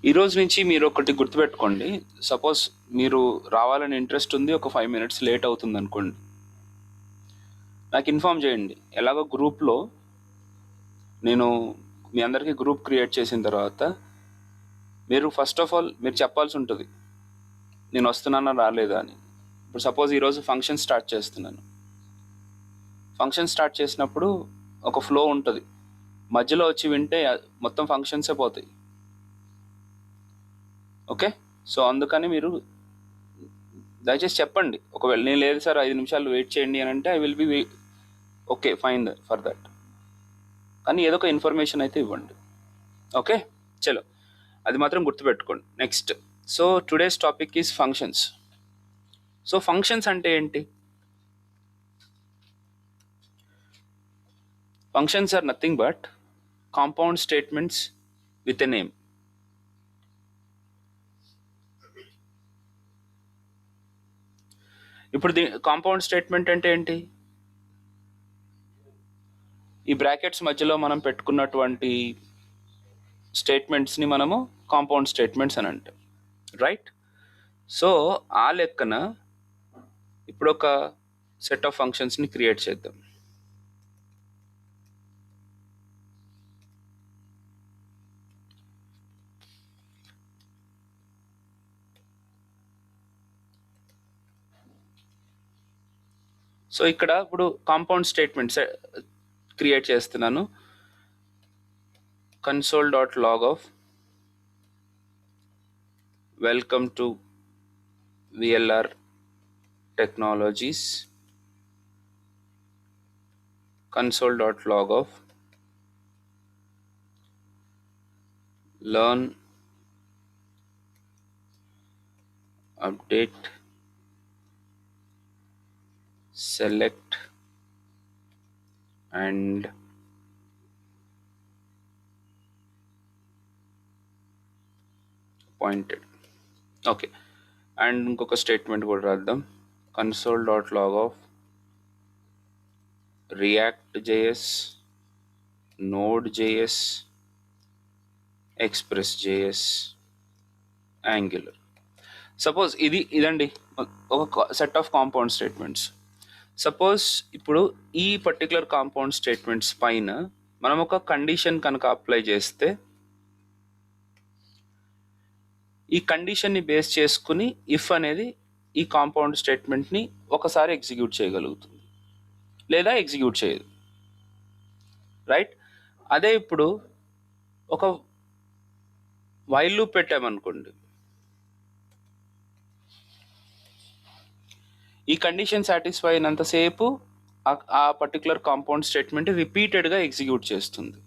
ఈ రోజు నుంచి మీరు ఒకటి గుర్తుపెట్టుకోండి. సపోజ్ మీరు రావాలని ఇంట్రెస్ట్ ఉంది, ఒక 5 minutes లేట్ అవుతుంది అనుకోండి, నాకు ఇన్ఫామ్ చేయండి. ఎలాగో గ్రూప్లో నేను మీ అందరికీ గ్రూప్ క్రియేట్ చేసిన తర్వాత మీరు ఫస్ట్ ఆఫ్ ఆల్ మీరు చెప్పాల్సి ఉంటుంది, నేను వస్తున్నానా రాలేదా అని. ఇప్పుడు సపోజ్ ఈరోజు ఫంక్షన్ స్టార్ట్ చేస్తున్నాను. ఫంక్షన్ స్టార్ట్ చేసినప్పుడు ఒక ఫ్లో ఉంటుంది, మధ్యలో వచ్చి వింటే మొత్తం ఫంక్షన్సే పోతాయి. ఓకే, సో అందుకని మీరు దయచేసి చెప్పండి. ఒకవేళ నేను లేదు సార్ 5 నిమిషాలు వెయిట్ చేయండి అని అంటే, I will be okay fine for that. కానీ ఏదో ఒక ఇన్ఫర్మేషన్ అయితే ఇవ్వండి. ఓకే, చలో, అది మాత్రం గుర్తుపెట్టుకోండి. Next, so today's topic is functions. So functions అంటే ఏంటి? Functions are nothing but compound statements with a name. ఇప్పుడు కాంపౌండ్ స్టేట్మెంట్ అంటే ఏంటి? ఈ బ్రాకెట్స్ మధ్యలో మనం పెట్టుకున్నటువంటి స్టేట్మెంట్స్ని మనము కాంపౌండ్ స్టేట్మెంట్స్ అని అంటాం, రైట్? సో ఆ లెక్కన ఇప్పుడు ఒక సెట్ ఆఫ్ ఫంక్షన్స్ని క్రియేట్ చేద్దాం. సో ఇక్కడ ఇప్పుడు కాంపౌండ్ స్టేట్మెంట్స్ క్రియేట్ చేస్తున్నాను. console.log of welcome to VLR Technologies, console.log of learn, update, select and pointed. Okay, and ఇంకొక స్టేట్మెంట్ కూడా రాద్దాం. console.log of react.js, node.js, express.js, angular. Suppose ఇదండి ఒక set of compound statements. Suppose ఇప్పుడు ఈ particular compound statements పైన మనం ఒక కండిషన్ కనుక అప్లై చేస్తే, ఈ కండిషన్ని బేస్ చేసుకుని ఇఫ్ అనేది ఈ కాంపౌండ్ స్టేట్మెంట్ని ఒకసారి ఎగ్జిక్యూట్ చేయగలుగుతుంది, లేదా ఎగ్జిక్యూట్ చేయదు, రైట్? అదే ఇప్పుడు ఒక వైల్ లూప్ పెట్టామనుకోండి, ఈ కండిషన్ సాటిస్ఫై అయినంతసేపు ఆ పర్టికులర్ కాంపౌండ్ స్టేట్మెంట్ రిపీటెడ్గా ఎగ్జిక్యూట్ చేస్తుంది.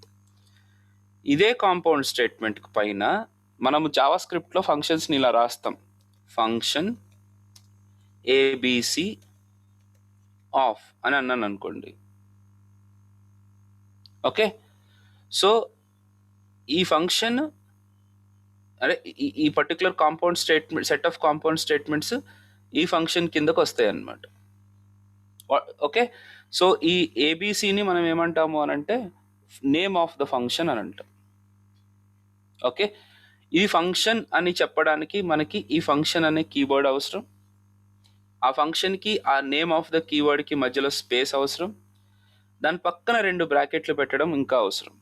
ఇదే కాంపౌండ్ స్టేట్మెంట్ పైన మనము జావా స్క్రిప్ట్లో ఫంక్షన్స్ని ఇలా రాస్తాం. ఫంక్షన్ ఏబిసి ఆఫ్ అని అన్నాను అనుకోండి. ఓకే, సో ఈ ఫంక్షన్ అదే ఈ particular compound statement set of compound statements ఈ ఫంక్షన్ కిందకు వస్తాయి అన్నమాట. ఓకే, సో ఈ ఏబిసిని మనం ఏమంటాము అని అంటే నేమ్ ఆఫ్ ద ఫంక్షన్ అని అంటాం. ఓకే, ఈ ఫంక్షన్ అని చెప్పడానికి మనకి ఈ ఫంక్షన్ అనే కీవర్డ్ అవసరం, ఆ ఫంక్షన్కి ఆ నేమ్ ఆఫ్ ద కీవర్డ్కి మధ్యలో స్పేస్ అవసరం, దాని పక్కన 2 బ్రాకెట్లు పెట్టడం ఇంకా అవసరం.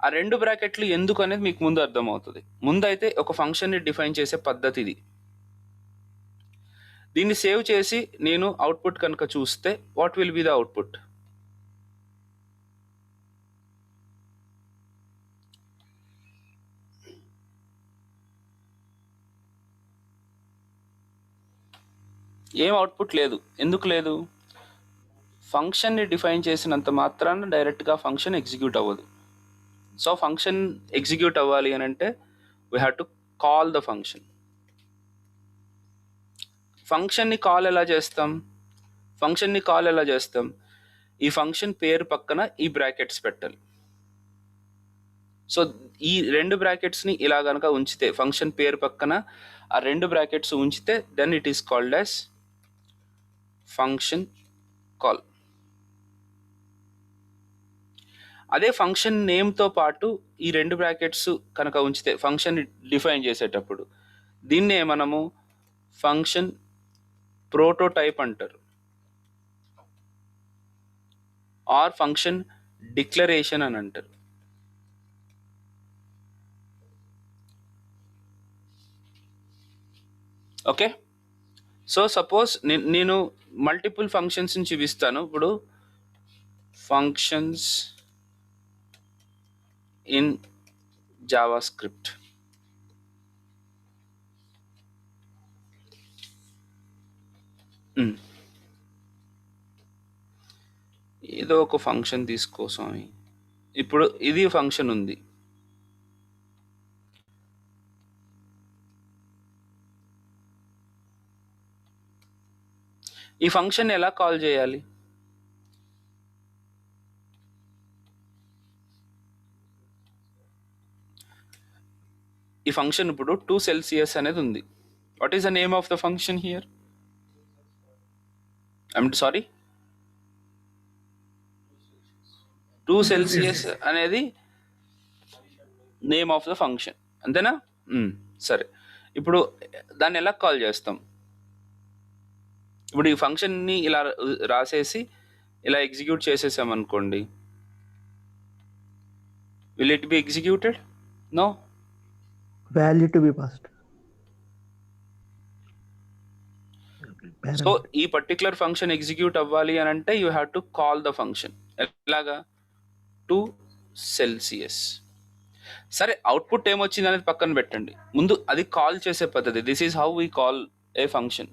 ఆ 2 బ్రాకెట్లు ఎందుకు అనేది మీకు ముందు అర్థమవుతుంది. ముందైతే ఒక ఫంక్షన్ని డిఫైన్ చేసే పద్ధతి ఇది. దీన్ని సేవ్ చేసి నేను అవుట్పుట్ కనుక చూస్తే what will be the output? ఏం అవుట్పుట్ లేదు. ఎందుకు లేదు? ఫంక్షన్ని డిఫైన్ చేసినంత మాత్రాన డైరెక్ట్గా ఫంక్షన్ ఎగ్జిక్యూట్ అవ్వదు. సో ఫంక్షన్ ఎగ్జిక్యూట్ అవ్వాలి అని అంటే we have to call the function. ఫంక్షన్ని కాల్ ఎలా చేస్తాం? ఈ ఫంక్షన్ పేరు పక్కన ఈ బ్రాకెట్స్ పెట్టాలి. సో ఈ 2 బ్రాకెట్స్ని ఇలా కనుక ఉంచితే, ఫంక్షన్ పేరు పక్కన ఆ 2 బ్రాకెట్స్ ఉంచితే then it is called as function call. అదే ఫంక్షన్ నేమ్తో పాటు ఈ 2 బ్రాకెట్స్ కనుక ఉంచితే ఫంక్షన్ డిఫైన్ చేసేటప్పుడు దీన్నే మనము ఫంక్షన్ ప్రోటోటైప్ అంటారు, ఆర్ ఫంక్షన్ డిక్లరేషన్ అని అంటారు. ఓకే, సో సపోజ్ నేను మల్టిపుల్ ఫంక్షన్స్ నుంచి చూపిస్తాను. ఇప్పుడు ఫంక్షన్స్ ఇన్ జావా స్క్రిప్ట్. ఏదో ఒక ఫంక్షన్ తీసుకోసం. ఇప్పుడు ఇది ఫంక్షన్ ఉంది. ఈ ఫంక్షన్ ఎలా కాల్ చేయాలి? ఈ ఫంక్షన్ ఇప్పుడు 2celsius అనేది ఉంది. What is the name of the function here? I'm sorry, 2celsius అనేది నేమ్ ఆఫ్ ద ఫంక్షన్, అంతేనా? సరే, ఇప్పుడు దాన్ని ఎలా కాల్ చేస్తాం? ఇప్పుడు ఈ ఫంక్షన్ని ఇలా రాసేసి ఇలా ఎగ్జిక్యూట్ చేసేసామనుకోండి, will it be executed? No, value to be passed. So ఈ పర్టికులర్ ఫంక్షన్ ఎగ్జిక్యూట్ అవ్వాలి అని అంటే you have to call the function. ఎలాగా? 2celsius. సరే, అవుట్పుట్ ఏమొచ్చింది అనేది పక్కన పెట్టండి, ముందు అది కాల్ చేసే పద్ధతి. This is how we call A function.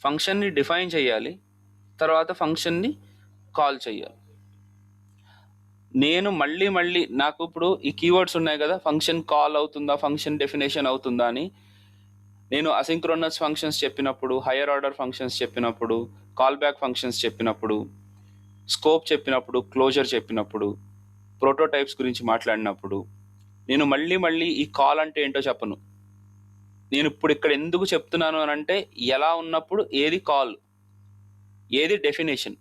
ఫంక్షన్ని డిఫైన్ చేయాలి, తర్వాత ఫంక్షన్ని కాల్ చేయాలి. నేను మళ్ళీ నాకు ఇప్పుడు ఈ కీవర్డ్స్ ఉన్నాయి కదా, ఫంక్షన్ కాల్ అవుతుందా, ఫంక్షన్ డెఫినేషన్ అవుతుందా అని. నేను అసింక్రోనస్ ఫంక్షన్స్ చెప్పినప్పుడు, హయ్యర్ ఆర్డర్ ఫంక్షన్స్ చెప్పినప్పుడు, కాల్ బ్యాక్ ఫంక్షన్స్ చెప్పినప్పుడు, స్కోప్ చెప్పినప్పుడు, క్లోజర్ చెప్పినప్పుడు, ప్రోటోటైప్స్ గురించి మాట్లాడినప్పుడు నేను మళ్ళీ ఈ కాల్ అంటే ఏంటో చెప్పను. నేను ఇప్పుడు ఇక్కడ ఎందుకు చెప్తున్నాను అని అంటే, ఎలా ఉన్నప్పుడు ఏది కాల్, ఏది డెఫినేషన్.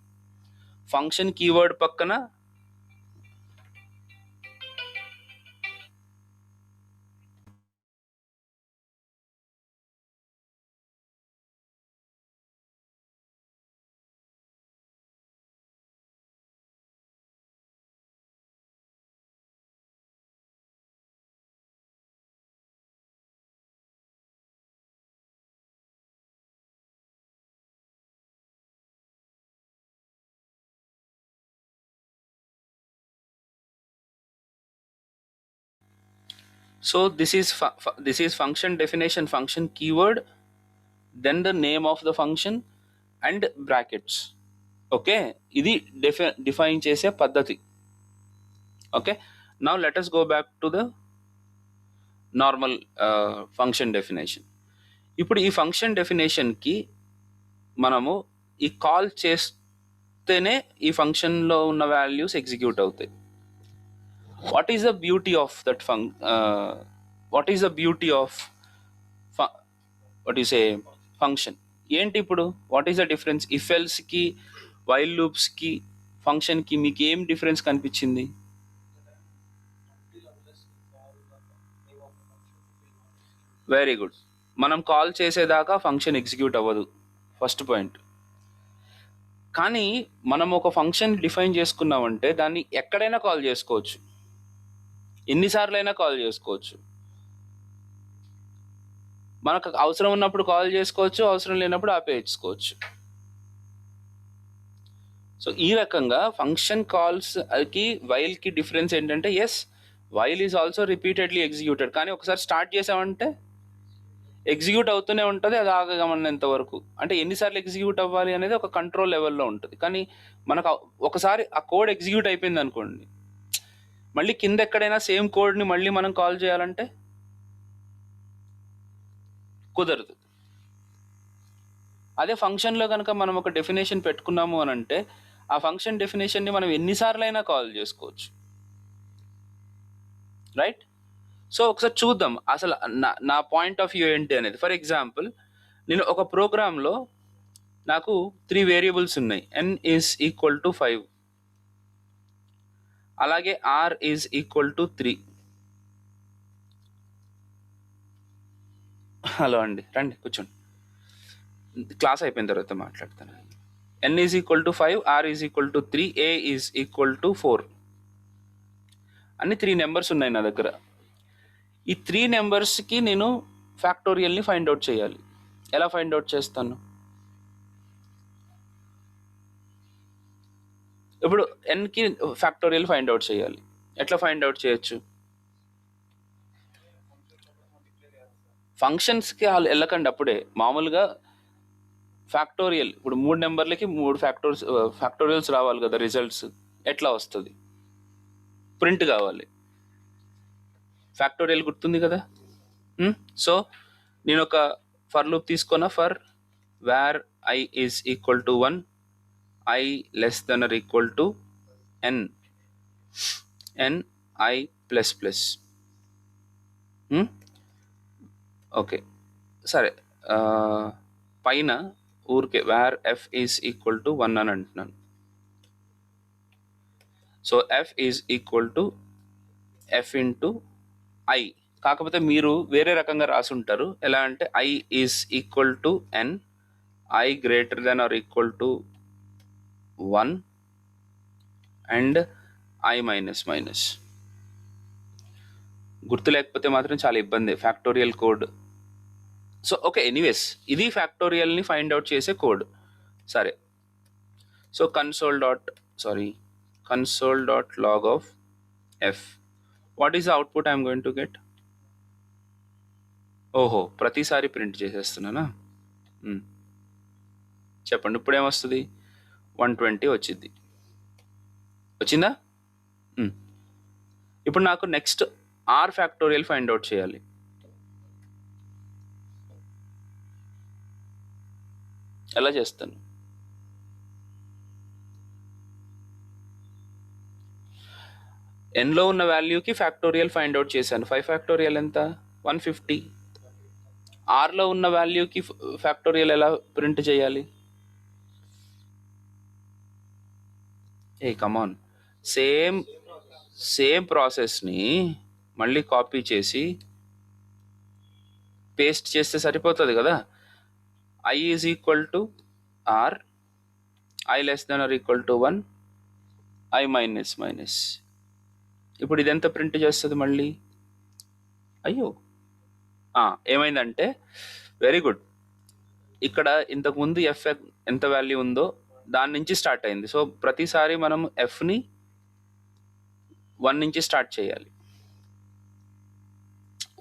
ఫంక్షన్ కీవర్డ్ పక్కన So this is function definition, function keyword, then the name of the function and brackets. Okay, ఇది డిఫైన్ చేసే పద్ధతి. Okay, now let us go back to the normal function definition. ఇప్పుడు ఈ function డెఫినేషన్కి మనము ఈ call చేస్తేనే ఈ ఫంక్షన్లో ఉన్న వాల్యూస్ ఎగ్జిక్యూట్ అవుతాయి. what is the beauty of that what is the beauty of what you say function? ఏంటి ఇప్పుడు, what is the difference? If else కి, వైల్ లూప్స్ కి, ఫంక్షన్ కి మీకు ఏం డిఫరెన్స్ కనిపించింది? వెరీ గుడ్, మనం కాల్ చేసేదాకా ఫంక్షన్ ఎగ్జిక్యూట్ అవ్వదు, ఫస్ట్ పాయింట్. కానీ మనం ఒక ఫంక్షన్ డిఫైన్ చేసుకున్నామంటే దాన్ని ఎక్కడైనా కాల్ చేసుకోవచ్చు, ఎన్నిసార్లు అయినా కాల్ చేసుకోవచ్చు. మనకు అవసరం ఉన్నప్పుడు కాల్ చేసుకోవచ్చు, అవసరం లేనప్పుడు ఆపేయించుకోవచ్చు. సో ఈ రకంగా ఫంక్షన్ కాల్స్ కి వైల్ కి డిఫరెన్స్ ఏంటంటే, as while is also repeatedly executed, కానీ ఒకసారి స్టార్ట్ చేసామంటే ఎగ్జిక్యూట్ అవుతూనే ఉంటుంది, అది ఆగమన్నంత వరకు. అంటే ఎన్నిసార్లు ఎగ్జిక్యూట్ అవ్వాలి అనేది ఒక కంట్రోల్ లెవెల్లో ఉంటుంది. కానీ మనకు ఒకసారి ఆ కోడ్ ఎగ్జిక్యూట్ అయిపోయింది అనుకోండి, మళ్ళీ కింద ఎక్కడైనా సేమ్ కోడ్ని మళ్ళీ మనం కాల్ చేయాలంటే కుదరదు. అదే ఫంక్షన్లో కనుక మనం ఒక డెఫినేషన్ పెట్టుకున్నాము అని అంటే ఆ ఫంక్షన్ డెఫినేషన్ని మనం ఎన్నిసార్లు అయినా కాల్ చేసుకోవచ్చు, రైట్? సో ఒకసారి చూద్దాం అసలు నా పాయింట్ ఆఫ్ వ్యూ ఏంటి అనేది. ఫర్ ఎగ్జాంపుల్, నేను ఒక ప్రోగ్రాంలో నాకు 3 వేరియబుల్స్ ఉన్నాయి, n ఈజ్ ఈక్వల్ టు 5. అలాగే R is equal to 3. Hello అండి, రండి కూర్చోండి, క్లాస్ అయిపోయిన తర్వాత మాట్లాడతాను. n is equal to 5, R is equal to 3, A is equal to 4. అన్ని 3 నెంబర్స్ ఉన్నాయి నా దగ్గర. ఈ 3 నెంబర్స్కి నేను ఫ్యాక్టోరియల్ని ఫైండ్ అవుట్ చేయాలి. ఎలా ఫైండ్ అవుట్ చేస్తాను? ఇప్పుడు nకి ఫ్యాక్టోరియల్ ఫైండ్ అవుట్ చేయాలి. ఎట్లా ఫైండ్ అవుట్ చేయొచ్చు? ఫంక్షన్స్కి వెళ్ళకండి అప్పుడే. మామూలుగా ఫ్యాక్టోరియల్, ఇప్పుడు 3 నెంబర్లకి 3 ఫ్యాక్టోరియల్స్ రావాలి కదా రిజల్ట్స్. ఎట్లా వస్తుంది? ప్రింట్ కావాలి. ఫ్యాక్టోరియల్ గుర్తుంది కదా. సో నేను ఒక ఫర్ లూప్ తీసుకున్నా. For var I is equal to 1, I less than R equal to N, I plus plus. Okay సరే, పైన ఊరికే var F is equal to 1 అని అంటున్నాను. So F is equal to F into I. కాకపోతే మీరు వేరే రకంగా రాసి ఉంటారు. ఎలా అంటే I is equal to N, I greater than R equal to 1 and I minus minus. గుర్తు లేకపోతే మాత్రం చాలా ఇబ్బంది factorial code. So okay, anyways ఇది ఫ్యాక్టోరియల్ని ఫైండ్ అవుట్ చేసే కోడ్. సరే, so console dot log of F. What is the output I'm going to get? ఓహో, ప్రతిసారి ప్రింట్ చేసేస్తున్నానా? చెప్పండి, ఇప్పుడు ఏమొస్తుంది? 120 వచ్చింది. వచ్చిందా? ఇప్పుడు నాకు next R factorial find out చేయాలి. ఎలా చేస్తాను? ఎన్లో ఉన్న వాల్యూకి ఫ్యాక్టోరియల్ ఫైండ్ అవుట్ చేశాను. 5 ఫ్యాక్టోరియల్ ఎంత? 150. ఆర్లో ఉన్న వాల్యూకి ఫ్యాక్టోరియల్ ఎలా ప్రింట్ చేయాలి? కమాన్, సేమ్ ప్రాసెస్ని మళ్ళీ కాపీ చేసి పేస్ట్ చేస్తే సరిపోతుంది కదా. I is equal to R, I less than R equal to 1, I minus minus. ఇప్పుడు ఇదెంత ప్రింట్ చేస్తుంది మళ్ళీ? అయ్యో, ఏమైందంటే, వెరీ గుడ్, ఇక్కడ ఇంతకుముందు ఎఫ్ ఎంత వాల్యూ ఉందో దాని నుంచి స్టార్ట్ అయింది. సో ప్రతిసారి మనం ఎఫ్ని 1 నుంచి స్టార్ట్ చేయాలి.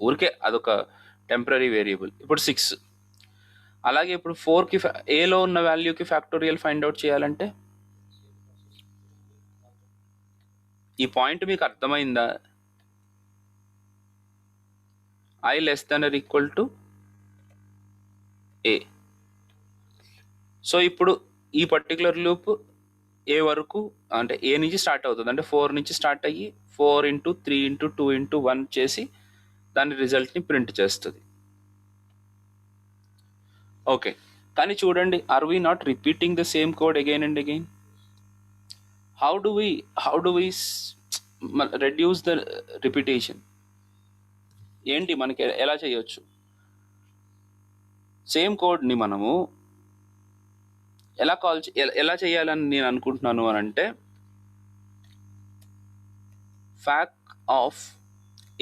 ఊరికే అదొక టెంపరీ వేరియబుల్. ఇప్పుడు 6. అలాగే ఇప్పుడు 4కి ఏలో ఉన్న వాల్యూకి ఫ్యాక్టోరియల్ ఫైండ్ అవుట్ చేయాలంటే, ఈ పాయింట్ మీకు అర్థమైందా? I less than R equal to A. సో ఇప్పుడు ఈ పర్టికులర్ లూప్ ఏ వరకు, అంటే ఏ నుంచి స్టార్ట్ అవుతుంది, అంటే 4 నుంచి స్టార్ట్ అయ్యి 4 ఇంటూ 3 ఇంటూ 2 ఇంటూ 1 చేసి దాని రిజల్ట్ని ప్రింట్ చేస్తుంది. ఓకే, కానీ చూడండి, are we not repeating the same code again and again? How do we reduce the repetition? ఏంటి మనకి ఎలా చేయొచ్చు? సేమ్ కోడ్ని మనము ఎలా చేయాలని నేను అనుకుంటున్నాను అని అంటే, ఫ్యాక్ ఆఫ్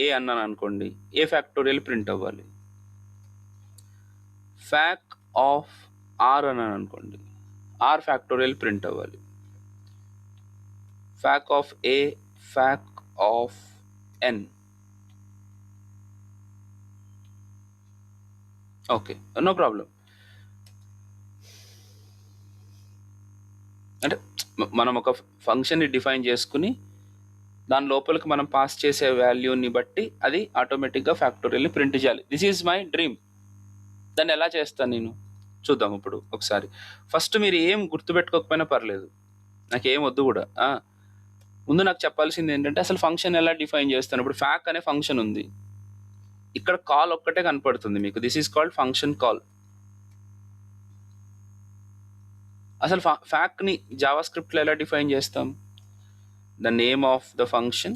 ఏ అన్నాను అనుకోండి, ఏ ఫ్యాక్టోరియల్ ప్రింట్ అవ్వాలి. ఫ్యాక్ ఆఫ్ ఆర్ అన్నాను అనుకోండి, ఆర్ ఫ్యాక్టోరియల్ ప్రింట్ అవ్వాలి. Fac of A, fac of n. Okay, no problem. అంటే మనం ఒక ఫంక్షన్ని డిఫైన్ చేసుకుని దాని లోపలికి మనం పాస్ చేసే వాల్యూని బట్టి అది ఆటోమేటిక్గా ఫ్యాక్టోరియల్ని ప్రింట్ చేయాలి. This is my dream. దాన్ని ఎలా చేస్తాను నేను చూద్దాం ఇప్పుడు ఒకసారి. ఫస్ట్ మీరు ఏం గుర్తుపెట్టుకోకపోయినా పర్లేదు, నాకేం వద్దు కూడా. ముందు నాకు చెప్పాల్సింది ఏంటంటే, అసలు ఫంక్షన్ ఎలా డిఫైన్ చేస్తాను. ఇప్పుడు ఫ్యాక్ అనే ఫంక్షన్ ఉంది, ఇక్కడ కాల్ ఒక్కటే కనపడుతుంది మీకు. This is called function call. అసలు ఫ్యాక్ని జావా స్క్రిప్ట్లో ఎలా డిఫైన్ చేస్తాం? the name of the function,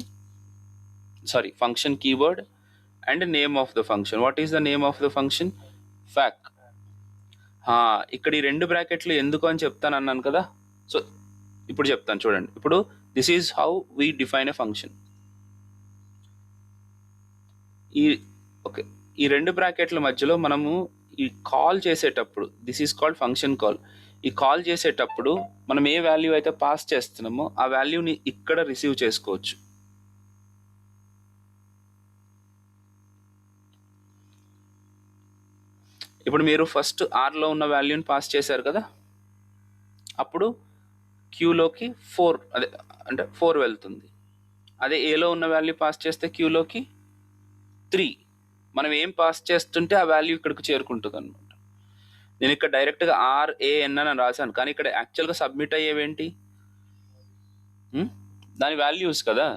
sorry, function keyword and name of the function. What is the name of the function? fac. ఇక్కడ ఈ 2 బ్రాకెట్లు ఎందుకు అని చెప్తాను అన్నాను కదా. సో ఇప్పుడు చెప్తాను చూడండి. ఇప్పుడు this is how we define a function. ఈ ఓకే, ఈ 2 బ్రాకెట్ల మధ్యలో మనము ఈ కాల్ చేసేటప్పుడు, this is called function call. ఈ కాల్ చేసేటప్పుడు మనం ఏ వాల్యూ అయితే పాస్ చేస్తున్నామో ఆ వాల్యూని ఇక్కడ రిసీవ్ చేసుకోవచ్చు. ఇప్పుడు మీరు ఫస్ట్ ఆర్లో ఉన్న వాల్యూని పాస్ చేశారు కదా, అప్పుడు క్యూలోకి 4, అదే అంటే 4 వెళ్తుంది. అదే ఏలో ఉన్న వాల్యూ పాస్ చేస్తే క్యూలోకి 3. మనం ఏం పాస్ చేస్తుంటే ఆ వాల్యూ ఇక్కడికి చేరుకుంటుంది అనమాట. నేను ఇక్కడ డైరెక్ట్గా RAN అని రాశాను, కానీ ఇక్కడ యాక్చువల్గా సబ్మిట్ అయ్యేవేంటి, దాని వాల్యూస్ కదా.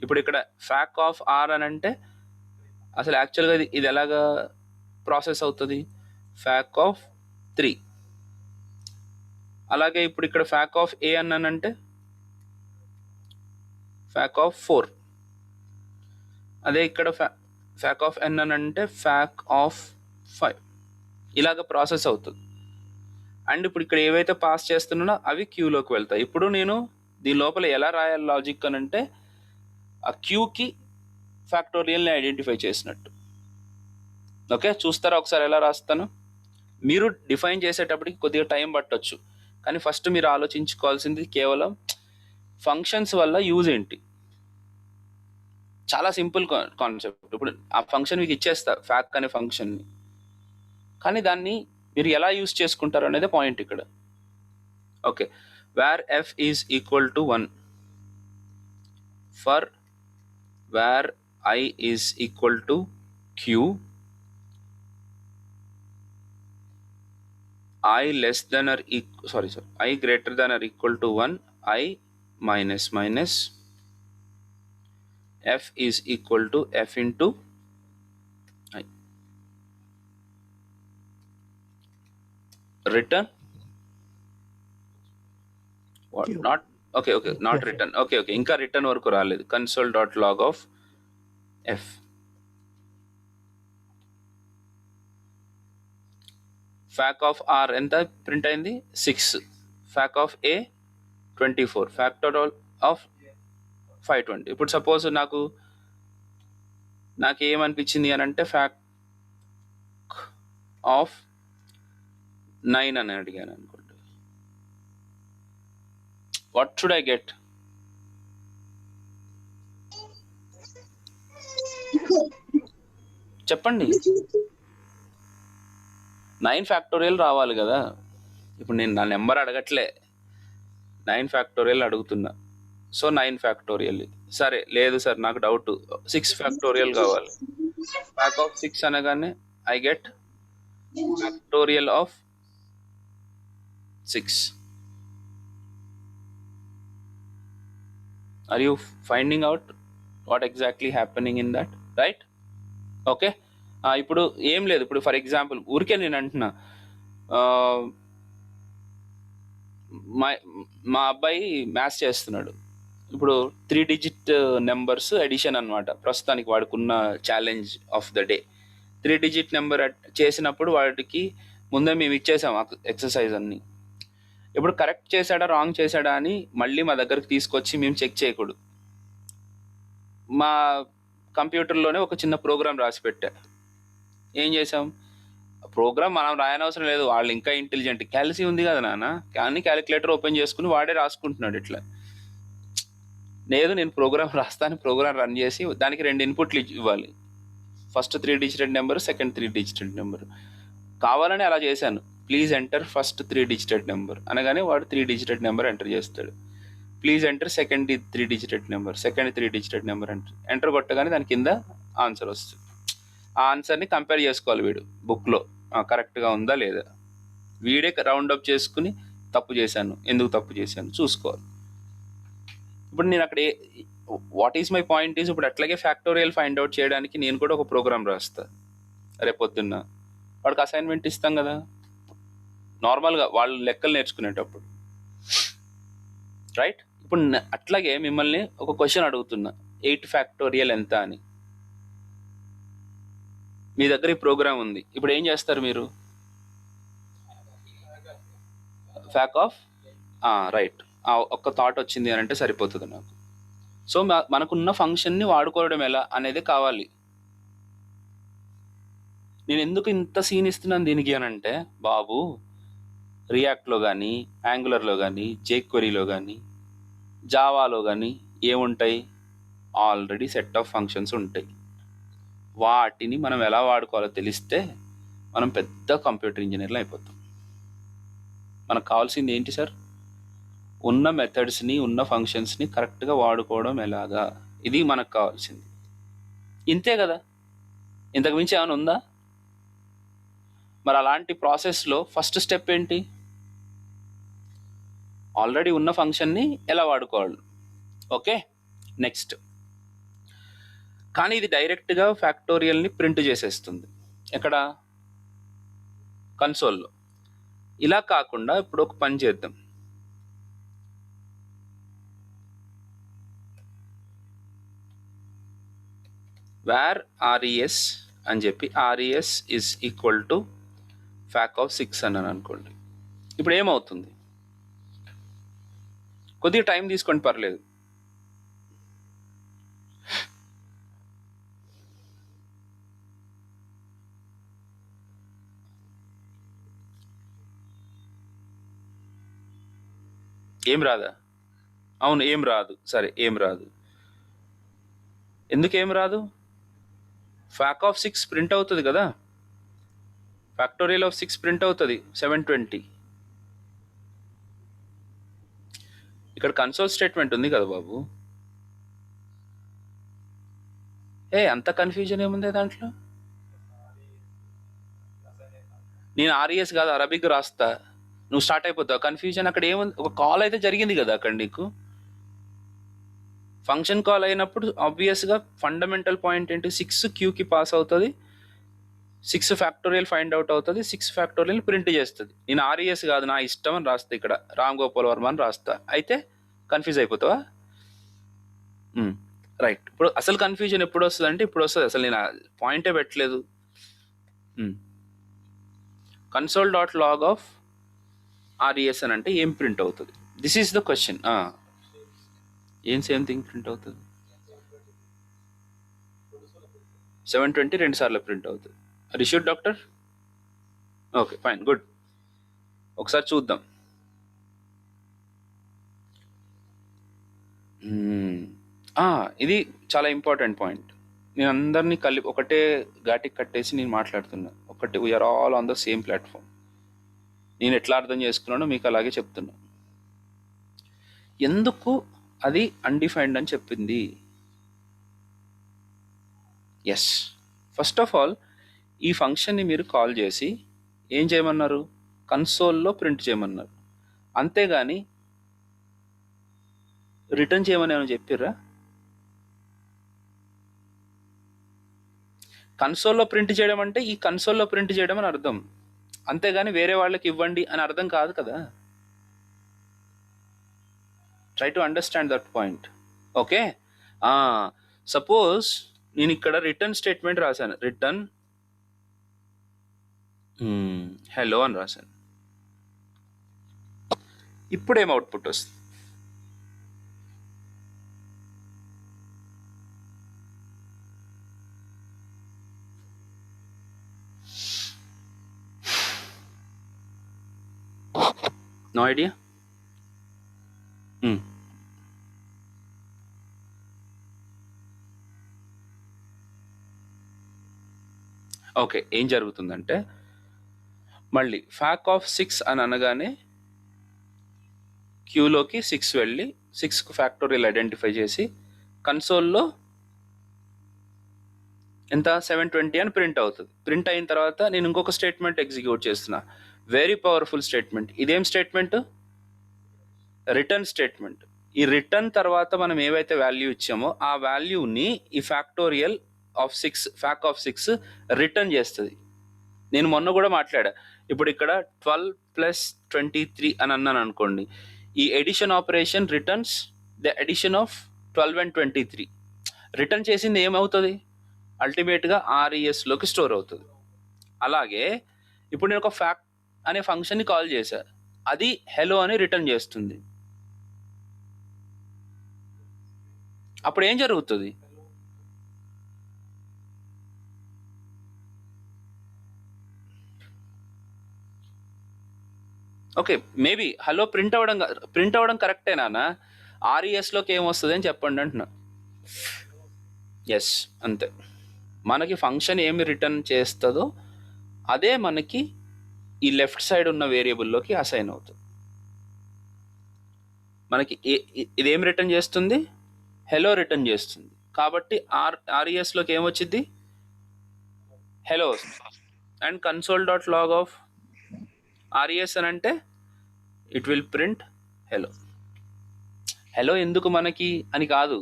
ఇప్పుడు ఇక్కడ ఫ్యాక్ ఆఫ్ ఆర్ అని అంటే అసలు యాక్చువల్గా ఇది ఎలాగా ప్రాసెస్ అవుతుంది, ఫ్యాక్ ఆఫ్ 3. అలాగే ఇప్పుడు ఇక్కడ ఫ్యాక్ ఆఫ్ ఏ అన్నానంటే ఫ్యాక్ ఆఫ్ 4. అదే ఇక్కడ ఫ్యాక్ ఆఫ్ ఎన్ అని అంటే ఫ్యాక్ ఆఫ్ 5. ఇలాగ ప్రాసెస్ అవుతుంది. అండ్ ఇప్పుడు ఇక్కడ ఏవైతే పాస్ చేస్తున్నానో అవి క్యూలోకి వెళ్తాయి. ఇప్పుడు నేను దీని లోపల ఎలా రాయాలి లాజిక్ అని అంటే, ఆ క్యూకి ఫ్యాక్టోరియల్ని ఐడెంటిఫై చేసినట్టు. ఓకే, చూస్తారా ఒకసారి ఎలా రాస్తాను. మీరు డిఫైన్ చేసేటప్పటికి కొద్దిగా టైం పట్టొచ్చు, కానీ ఫస్ట్ మీరు ఆలోచించుకోవాల్సింది కేవలం ఫంక్షన్స్ వల్ల యూజ్ ఏంటి. చాలా సింపుల్ కాన్సెప్ట్. ఇప్పుడు ఆ ఫంక్షన్ మీకు ఇచ్చేస్తా, ఫ్యాక్ అనే ఫంక్షన్ని, కానీ దాన్ని మీరు ఎలా యూజ్ చేసుకుంటారు అనేది పాయింట్ ఇక్కడ. Okay, var F is equal to 1 for var I is equal to Q, I less than or I greater than or equal to 1, I minus minus f is equal to f into I. Return what? Q. Not okay, not Yes, return. Okay, ఇంకా return వరకు రాలేదు. console.log of f. Fac of r ఎంత print అయింది, 6. Fac of a 24. Factorial of 520. ఇప్పుడు suppose నాకు ఏమనిపించింది అని అంటే ఫ్యాక్ ఆఫ్ 9 అని అడిగాను అనుకోండి. What should I get? చెప్పండి. 9 ఫ్యాక్టోరియల్ రావాలి కదా. ఇప్పుడు నేను నా నెంబర్ అడగట్లే, 9 ఫ్యాక్టోరియల్ అడుగుతున్నా. So 9 factorial. సరే, లేదు సార్ నాకు డౌట్, 6 ఫ్యాక్టోరియల్ కావాలి. ఫ్యాక్ ఆఫ్ 6 అనగానే I get factorial of 6. Are you finding out what exactly happening in that, right? Okay, ఇప్పుడు ఏం లేదు. ఇప్పుడు ఫర్ ఎగ్జాంపుల్ ఊరికే నేను అంటున్నా, మా అబ్బాయి మ్యాథ్స్ చేస్తున్నాడు. ఇప్పుడు 3 డిజిట్ నెంబర్స్ ఎడిషన్ అనమాట ప్రస్తుతానికి వాడుకున్న challenge of the day. 3 digit number చేసినప్పుడు వాడికి ముందే మేము ఇచ్చేసాం ఎక్సర్సైజ్ అన్ని. ఇప్పుడు కరెక్ట్ చేశాడా రాంగ్ చేశాడా అని మళ్ళీ మా దగ్గరకు తీసుకొచ్చి మేము చెక్ చేయకూడదు. మా కంప్యూటర్లోనే ఒక చిన్న ప్రోగ్రామ్ రాసి పెట్టా. ఏం చేసాం, ప్రోగ్రామ్ మనం రాయనవసరం లేదు, వాళ్ళు ఇంకా ఇంటెలిజెంట్. క్యాల్సీ ఉంది కదా నాన్న, కానీ క్యాలిక్యులేటర్ ఓపెన్ చేసుకుని వాడే రాసుకుంటున్నాడు. ఇట్లా నేను ప్రోగ్రామ్ రాస్తాను, ప్రోగ్రామ్ రన్ చేసి దానికి 2 ఇన్పుట్లు ఇవ్వాలి. First 3 digitated number, second 3 digitated number. కావాలని అలా చేశాను. Please enter first 3 digitated number అనగానే వాడు 3 డిజిటెడ్ నెంబర్ ఎంటర్ చేస్తాడు. Please enter second 3 digitated number, second 3 digitated number enter కొట్టగానే దాని కింద ఆన్సర్ వస్తుంది. ఆ ఆన్సర్ని కంపేర్ చేసుకోవాలి వీడు బుక్లో, కరెక్ట్గా ఉందా లేదా. వీడే రౌండప్ చేసుకుని తప్పు చేశాను, ఎందుకు తప్పు చేశాను చూసుకోవాలి. ఇప్పుడు నేను అక్కడ what is my point is, ఇప్పుడు అట్లాగే ఫ్యాక్టోరియల్ ఫైండ్ అవుట్ చేయడానికి నేను కూడా ఒక ప్రోగ్రామ్ రాస్తాను. రేపొద్దున్న వాడికి అసైన్మెంట్ ఇస్తాం కదా నార్మల్గా వాళ్ళు లెక్కలు నేర్చుకునేటప్పుడు, రైట్? ఇప్పుడు అట్లాగే మిమ్మల్ని ఒక క్వశ్చన్ అడుగుతున్నా, 8 ఫ్యాక్టోరియల్ ఎంత అని. మీ దగ్గర ఈ ప్రోగ్రామ్ ఉంది, ఇప్పుడు ఏం చేస్తారు మీరు? ఫ్యాక్ ఆఫ్ రైట్, ఒక్క థాట్ వచ్చింది అని అంటే సరిపోతుంది నాకు. సో మనకున్న ఫంక్షన్ని వాడుకోవడం ఎలా అనేది కావాలి. నేను ఎందుకు ఇంత సీన్ ఇస్తున్నాను దీనికి అని అంటే, బాబు రియాక్ట్లో కానీ, యాంగులర్లో కానీ, జేక్వెరీలో కానీ, జావాలో కానీ ఏముంటాయి? ఆల్రెడీ సెట్ ఆఫ్ ఫంక్షన్స్ ఉంటాయి. వాటిని మనం ఎలా వాడుకోవాలో తెలిస్తే మనం పెద్ద కంప్యూటర్ ఇంజనీర్లు అయిపోతాం. మనకు కావాల్సింది ఏంటి సార్? ఉన్న మెథడ్స్ని, ఉన్న ఫంక్షన్స్ని కరెక్ట్గా వాడుకోవడం ఎలాగా, ఇది మనకు కావాల్సింది. ఇంతే కదా, ఇంతకు మించి ఏమైనా ఉందా? మరి అలాంటి ప్రాసెస్లో ఫస్ట్ స్టెప్ ఏంటి? ఆల్రెడీ ఉన్న ఫంక్షన్ని ఎలా వాడుకోవాలి. Okay, next. కానీ ఇది డైరెక్ట్గా ఫ్యాక్టోరియల్ని ప్రింట్ చేసేస్తుంది. ఎక్కడ? కన్సోల్లో. ఇలా కాకుండా ఇప్పుడు ఒక పని చేద్దాం. వేర్ ఆర్ఈఎస్ అని చెప్పి, R E S is equal to fac of 6 అని అనుకోండి. ఇప్పుడు ఏమవుతుంది? కొద్దిగా టైం తీసుకోండి, పర్లేదు. ఏం రాదా? అవును, ఏం రాదు. సరే, ఏం రాదు. ఎందుకు ఏం రాదు? ఫ్యాక్ ఆఫ్ 6 ప్రింట్ అవుతుంది కదా, ఫ్యాక్టోరియల్ ఆఫ్ 6 ప్రింట్ అవుతుంది 720. ఇక్కడ కన్సోల్ స్టేట్మెంట్ ఉంది కదా బాబు. అంత కన్ఫ్యూజన్ ఏముంది దాంట్లో? నేను ఆర్ఈఎస్ కాదు అరబిక్ రాస్తా, నువ్వు స్టార్ట్ అయిపోతావు. కన్ఫ్యూజన్ అక్కడ ఏముంది? ఒక కాల్ అయితే జరిగింది కదా అక్కడ నీకు. ఫంక్షన్ కాల్ అయినప్పుడు ఆబ్వియస్గా ఫండమెంటల్ పాయింట్ ఏంటి? 6 క్యూకి పాస్ అవుతుంది, 6 ఫ్యాక్టోరియల్ ఫైండ్ అవుట్ అవుతుంది, 6 ఫ్యాక్టోరియల్ ప్రింట్ చేస్తుంది. నేను ఆర్ఈఎస్ కాదు, నా ఇష్టం అని రాస్తా, ఇక్కడ రామ్ గోపాల్ వర్మ అని రాస్తా. అయితే కన్ఫ్యూజ్ అయిపోతావా? రైట్. ఇప్పుడు అసలు కన్ఫ్యూజన్ ఎప్పుడు వస్తుంది అంటే ఇప్పుడు వస్తుంది. అసలు నేను పాయింటే పెట్టలేదు. Console dot log of RES అని అంటే ఏం ప్రింట్ అవుతుంది? This is the question. ఏం సేమ్ థింగ్ ప్రింట్ అవుతుంది? 720 2 సార్లు ప్రింట్ అవుతుంది. రిషూడ్ డాక్టర్? Okay, fine, good. ఒకసారి చూద్దాం. ఇది చాలా ఇంపార్టెంట్ పాయింట్. నేను అందరినీ ఒకటే ఘాటికి కట్టేసి నేను మాట్లాడుతున్నా. ఒకటి, we are all on the same platform. నేను ఎట్లా అర్థం చేసుకున్నానో మీకు అలాగే చెప్తున్నా. ఎందుకు అది అన్డిఫైన్డ్ అని చెప్పింది? ఎస్, ఫస్ట్ ఆఫ్ ఆల్ ఈ ఫంక్షన్ని మీరు కాల్ చేసి ఏం చేయమన్నారు? కన్సోల్లో ప్రింట్ చేయమన్నారు. అంతేగాని రిటర్న్ చేయమని ఏమైనా చెప్పిర్రా? కన్సోల్లో ప్రింట్ చేయడం అంటే ఈ కన్సోల్లో ప్రింట్ చేయడం అని అర్థం, అంతేగాని వేరే వాళ్ళకి ఇవ్వండి అని అర్థం కాదు కదా. Try to understand that point. Okay, suppose నేను ఇక్కడ రిటర్న్ స్టేట్మెంట్ రాశాను, రిటర్న్ హలో అని రాశాను. ఇప్పుడు ఏం అవుట్పుట్ వస్తుంది? No idea. ఓకే, ఏం జరుగుతుందంటే మళ్ళీ ఫ్యాక్ ఆఫ్ 6 అని అనగానే క్యూలోకి 6 వెళ్ళి 6కు ఫ్యాక్టోరియల్ ఐడెంటిఫై చేసి కన్సోల్లో ఎంత 720 అని ప్రింట్ అవుతుంది. ప్రింట్ అయిన తర్వాత నేను ఇంకొక స్టేట్మెంట్ ఎగ్జిక్యూట్ చేస్తున్నా, వెరీ పవర్ఫుల్ స్టేట్మెంట్. ఇదేం స్టేట్మెంట్? Return statement. ఈ రిటర్న్ తర్వాత మనం ఏవైతే వాల్యూ ఇచ్చామో ఆ వాల్యూని ఈ factorial of 6, fac of 6 return చేస్తుంది. నేను మొన్న కూడా మాట్లాడా. ఇప్పుడు ఇక్కడ 12 + 23 అని అన్నాను అనుకోండి, ఈ edition operation returns the addition of 12 and 23 return చేసింది ఏమవుతుంది, అల్టిమేట్గా ఆర్ఈఎస్లోకి స్టోర్ అవుతుంది. అలాగే ఇప్పుడు నేను ఒక ఫ్యాక్ట్ అనే ఫంక్షన్ని కాల్ చేశా, అది హెలో అని రిటర్న్ చేస్తుంది. అప్పుడు ఏం జరుగుతుంది, ఓకే మేబీ హలో ప్రింట్ అవ్వడం కరెక్టేనా, ఆర్ఈఎస్లోకి ఏమొస్తుంది అని చెప్పండి అంటున్నా. ఎస్, అంతే. మనకి ఫంక్షన్ ఏమి రిటర్న్ చేస్తుందో అదే మనకి ఈ లెఫ్ట్ సైడ్ ఉన్న వేరియబుల్లోకి అసైన్ అవుతుంది. మనకి ఇదేం రిటర్న్ చేస్తుంది, హెలో రిటర్న్ చేస్తుంది. కాబట్టి ఆర్ఈఎస్లోకి ఏమొచ్చింది, హెలో వస్తుంది. And console dot log of RES అని అంటే it will print hello. Hello ఎందుకు మనకి అని కాదు,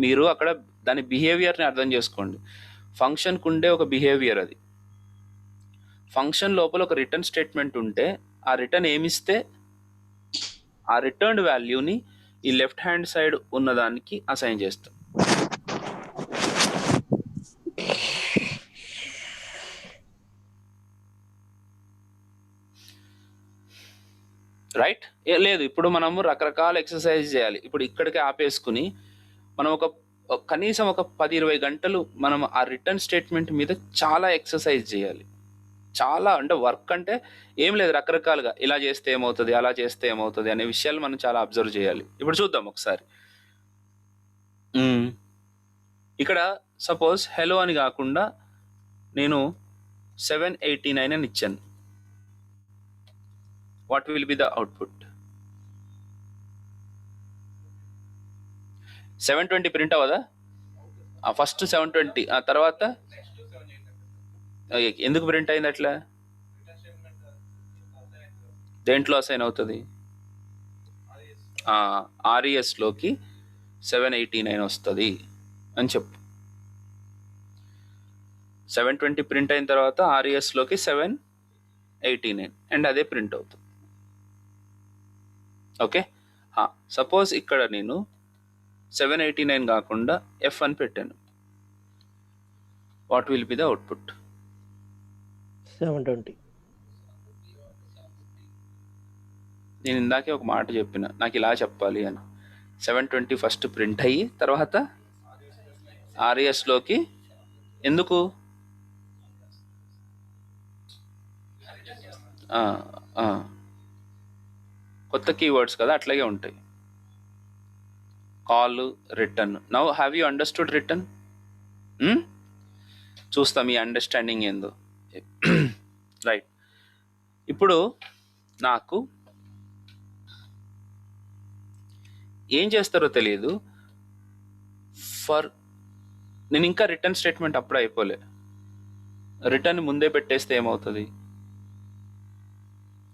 మీరు అక్కడ దాని బిహేవియర్ని అర్థం చేసుకోండి. ఫంక్షన్కు ఉండే ఒక బిహేవియర్ అది. ఫంక్షన్ లోపల ఒక రిటర్న్ స్టేట్మెంట్ ఉంటే ఆ రిటర్న్ ఏమిస్తే ఆ రిటర్న్డ్ వాల్యూని ఈ లెఫ్ట్ హ్యాండ్ సైడ్ ఉన్నదానికి అసైన్ చేస్తాం. రైట్, లేదు ఇప్పుడు మనము రకరకాల ఎక్సర్సైజ్ చేయాలి. ఇప్పుడు ఇక్కడికి ఆపేసుకుని మనం కనీసం ఒక 10-20 గంటలు మనం ఆ రిటర్న్ స్టేట్మెంట్ మీద చాలా ఎక్సర్సైజ్ చేయాలి. చాలా అంటే వర్క్ అంటే ఏం లేదు, రకరకాలుగా ఇలా చేస్తే ఏమవుతుంది, అలా చేస్తే ఏమవుతుంది అనే విషయాలు మనం చాలా అబ్జర్వ్ చేయాలి. ఇప్పుడు చూద్దాం ఒకసారి. ఇక్కడ సపోజ్ హెలో అని కాకుండా నేను 789 అని ఇచ్చాను. What will be the output? 720 print అవ్వదా? ఫస్ట్ 720, ఆ తర్వాత ఎందుకు ప్రింట్ అయింది అట్లా? దేంట్లో అసైన్ అవుతుంది? ఆర్ఈఎస్లోకి 789 వస్తుంది అని చెప్పు. 720 ప్రింట్ అయిన తర్వాత ఆర్ఈఎస్లోకి 789 అండ్ అదే ప్రింట్ అవుతుంది. ఓకే, సపోజ్ ఇక్కడ నేను 789 కాకుండా ఎఫ్ అని పెట్టాను. What will be the output? 720. నేను ఇందాకే ఒక మాట చెప్పిన, నాకు ఇలా చెప్పాలి అని. 720 ఫస్ట్ ప్రింట్ అయ్యి తర్వాత ఆర్ఈఎస్లోకి ఎందుకు? కొత్త కీవర్డ్స్ కదా, అట్లాగే ఉంటాయి. Call, return. Now have you understood return? చూస్తాం మీ అండర్స్టాండింగ్ ఏందో. రైట్, ఇప్పుడు నాకు ఏం చేస్తారో తెలియదు. నేను ఇంకా రిటర్న్ స్టేట్మెంట్ అప్పుడే అయిపోలే. రిటర్న్ ముందే పెట్టేస్తే ఏమవుతుంది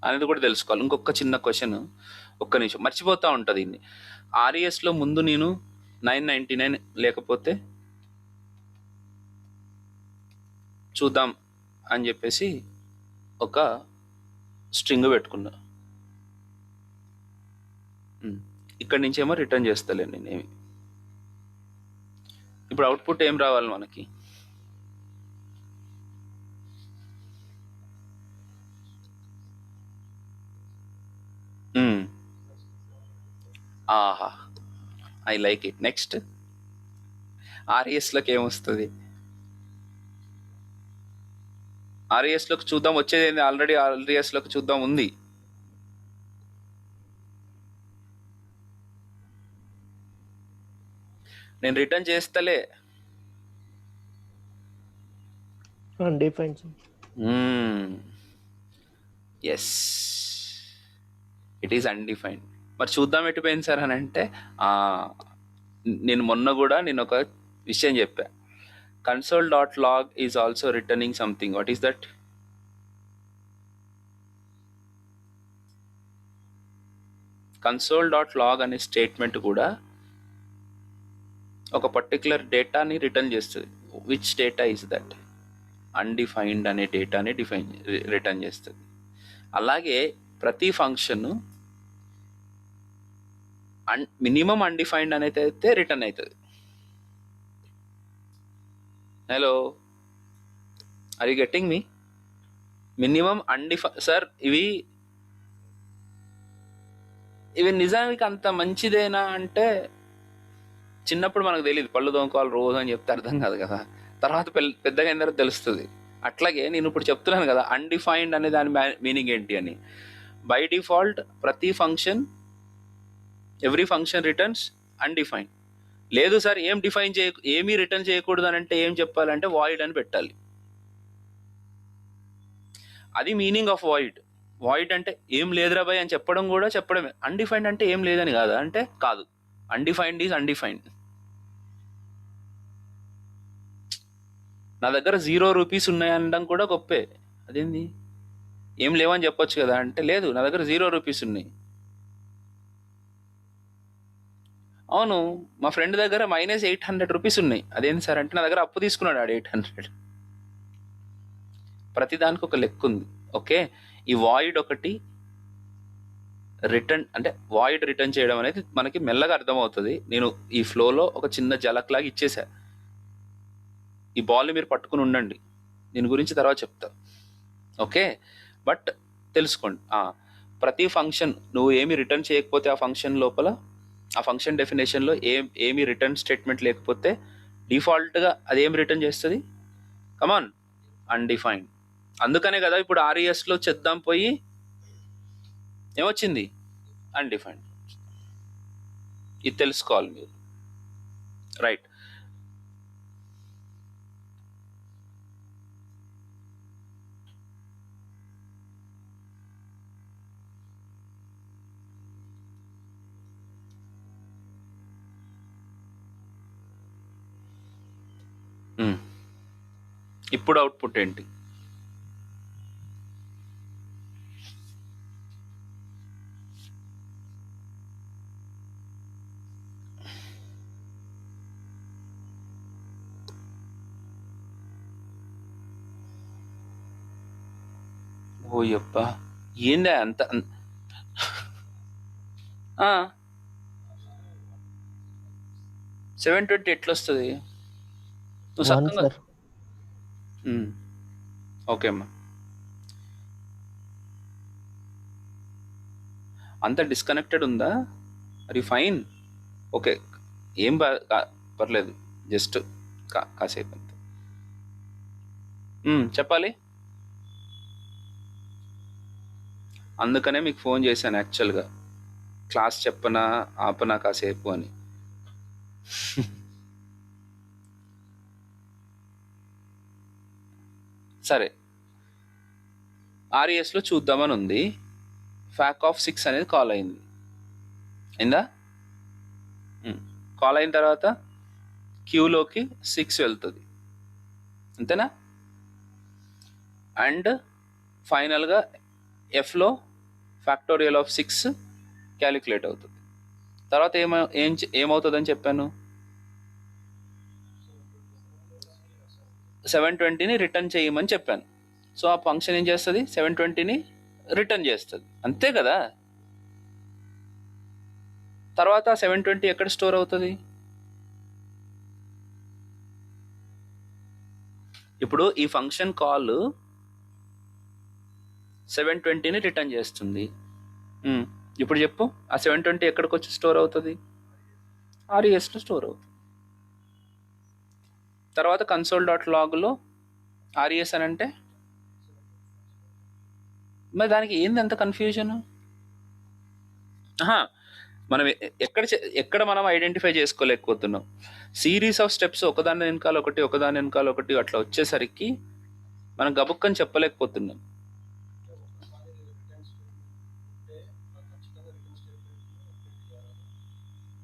అనేది కూడా తెలుసుకోవాలి. ఇంకొక చిన్న క్వశ్చన్, ఒక్క నిమిషం, మర్చిపోతూ ఉంటుంది దీన్ని. ఆర్ఈఎస్లో ముందు నేను 999 లేకపోతే చూద్దాం అని చెప్పేసి ఒక స్ట్రింగ్ పెట్టుకున్నా. ఇక్కడి నుంచి ఏమో రిటర్న్ చేస్తలేను నేనేమి. ఇప్పుడు అవుట్పుట్ ఏం రావాలి మనకి? ఆహా, ఐ లైక్ ఇట్. నెక్స్ట్ ఆర్ఈఎస్లోకి ఏమొస్తుంది? ఆర్ఈఎస్లోకి చూద్దాం వచ్చేది ఏంది? ఆల్రెడీ ఆర్ఈఎస్లోకి చూద్దాం ఉంది. నేను రిటర్న్ చేస్తలే. Undefined. Yes, it is undefined. మరి చూద్దాం ఎటుపోయింది సార్ అని అంటే, నేను మొన్న కూడా నేను ఒక విషయం చెప్పా. Console dot log is also returning something. What is that? Console dot log అనే స్టేట్మెంట్ కూడా ఒక పర్టికులర్ డేటాని రిటర్న్ చేస్తుంది. Which data is that? Undefined అనే డేటాని రిటర్న్ చేస్తుంది. అలాగే ప్రతి ఫంక్షన్ మినిమం అన్డిఫైన్డ్ అనేది అయితే రిటర్న్ అవుతుంది. Hello, are you getting me? Minimum sir ఇవి నిజానికి అంత మంచిదేనా అంటే, చిన్నప్పుడు మనకు తెలియదు, పళ్ళు తోముకోవాలి రోజు అని చెప్తే అర్థం కాదు కదా, తర్వాత పెద్దగా అయిన తర్వాత తెలుస్తుంది. అట్లాగే నేను ఇప్పుడు చెప్తున్నాను కదా, అన్డిఫైన్డ్ అనే దాని మీనింగ్ ఏంటి అని. బై డిఫాల్ట్ ప్రతి function, every function returns undefined. లేదు సార్ ఏమీ రిటర్న్ చేయకూడదు అని అంటే ఏం చెప్పాలంటే వాయిడ్ అని పెట్టాలి. అది మీనింగ్ ఆఫ్ వాయిడ్. వాయిడ్ అంటే ఏం లేదురా బాయ్ అని చెప్పడమే. అన్డిఫైన్డ్ అంటే ఏం లేదని కాదా అంటే కాదు, అన్డిఫైన్డ్ ఈజ్ అన్డిఫైన్డ్. నా దగ్గర 0 రూపీస్ ఉన్నాయనడం కూడా గొప్పే. అదేంది, ఏం లేవని చెప్పొచ్చు కదా అంటే, లేదు నా దగ్గర 0 రూపీస్ ఉన్నాయి. అవును, మా ఫ్రెండ్ దగ్గర -800 రూపీస్ ఉన్నాయి. అదేంటి సార్ అంటే, నా దగ్గర అప్పు తీసుకున్నాడు ఆడు 800. ప్రతిదానికి ఒక లెక్క ఉంది. ఓకే, ఈ వాయిడ్ ఒకటి రిటర్న్ అంటే వాయిడ్ రిటర్న్ చేయడం అనేది మనకి మెల్లగా అర్థమవుతుంది. నేను ఈ ఫ్లోలో ఒక చిన్న జలక్ లాగా ఇచ్చేసా. ఈ బాల్ని మీరు పట్టుకుని ఉండండి, దీని గురించి తర్వాత చెప్తా. ఓకే, బట్ తెలుసుకోండి, ప్రతి ఫంక్షన్ నువ్వు ఏమి రిటర్న్ చేయకపోతే ఆ ఫంక్షన్ లోపల, ఆ ఫంక్షన్ డెఫినేషన్లో ఏమి రిటర్న్ స్టేట్మెంట్ లేకపోతే డిఫాల్ట్గా అదేం రిటర్న్ చేస్తుంది? కమాన్, అన్డిఫైన్డ్. అందుకనే కదా ఇప్పుడు ఆర్ఈఎస్లో చేద్దాం పోయి ఏమొచ్చింది? అన్డిఫైన్డ్. ఇది తెలుసుకోవాలి మీరు, రైట్? ఇప్పుడు అవుట్పుట్ ఏంటి? ఓ యప్ప, ఏందా అంత 720 ఎట్లా వస్తుంది? నువ్వు 1 సక్కంగా. సార్. ఓకే అమ్మా, అంత డిస్కనెక్టెడ్ ఉందా? అది ఫైన్, ఓకే, ఏం పర్లేదు, జస్ట్ కాసేపు అంతే. చెప్పాలి, అందుకనే మీకు ఫోన్ చేశాను యాక్చువల్గా, క్లాస్ చెప్పనా ఆపనా కాసేపు అని. సరే, ఆర్ఈఎస్లో చూద్దామని ఉంది. ఫ్యాక్ ఆఫ్ 6 అనేది కాల్ అయింది, అయిందా? కాల్ అయిన తర్వాత క్యూలోకి 6 వెళ్తుంది, అంతేనా? అండ్ ఫైనల్గా ఎఫ్లో ఫ్యాక్టోరియల్ ఆఫ్ 6 క్యాలిక్యులేట్ అవుతుంది. తర్వాత ఏమవుతుందని చెప్పాను? 720ని రిటర్న్ చేయమని చెప్పాను. సో ఆ ఫంక్షన్ ఏం చేస్తుంది? 720ని రిటర్న్ చేస్తుంది, అంతే కదా? తర్వాత 720 ఎక్కడ స్టోర్ అవుతుంది? ఇప్పుడు ఈ ఫంక్షన్ కాల్ 720ని రిటర్న్ చేస్తుంది. ఇప్పుడు చెప్పు, ఆ 720 ఎక్కడికి వచ్చి స్టోర్ అవుతుంది? ఆర్ఈఎస్లో స్టోర్ అవుతుంది. తర్వాత console.logలో ఆర్ఈఎస్ అని అంటే, మరి దానికి ఏంది అంత కన్ఫ్యూజన్? మనం ఎక్కడ మనం ఐడెంటిఫై చేసుకోలేకపోతున్నాం. సిరీస్ ఆఫ్ స్టెప్స్ ఒకదాని వెనకాల ఒకటి అట్లా వచ్చేసరికి మనం గబుక్కని చెప్పలేకపోతున్నాం.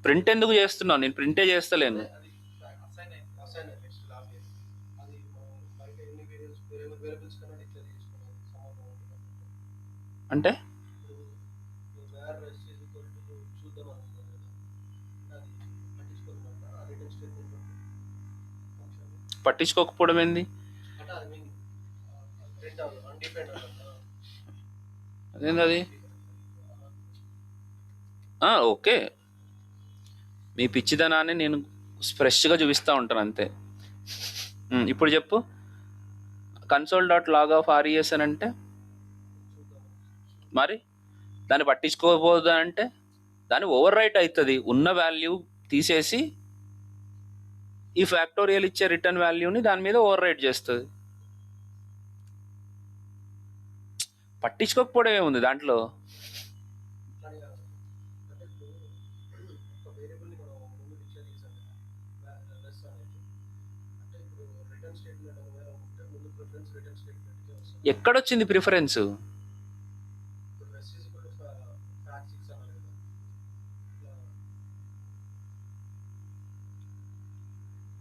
ప్రింట్ ఎందుకు చేస్తున్నావు? నేను ప్రింటే చేస్తలేను. అంటే పట్టించుకోకపోవడం ఏంది? అదేంది అది? ఓకే, మీ పిచ్చిదనాన్ని నేను ఫ్రెష్గా చూపిస్తూ ఉంటాను అంతే. ఇప్పుడు చెప్పు, console.log(res) అని అంటే మరి దాన్ని పట్టించుకోకపోదు అంటే దాన్ని ఓవర్ రైట్ అవుతుంది. ఉన్న వాల్యూ తీసేసి ఈ ఫ్యాక్టోరియల్ ఇచ్చే రిటర్న్ వాల్యూని దాని మీద ఓవర్ రైట్ చేస్తుంది. పట్టించుకోకపోవడమే ఉంది దాంట్లో. ఎక్కడొచ్చింది ప్రిఫరెన్స్?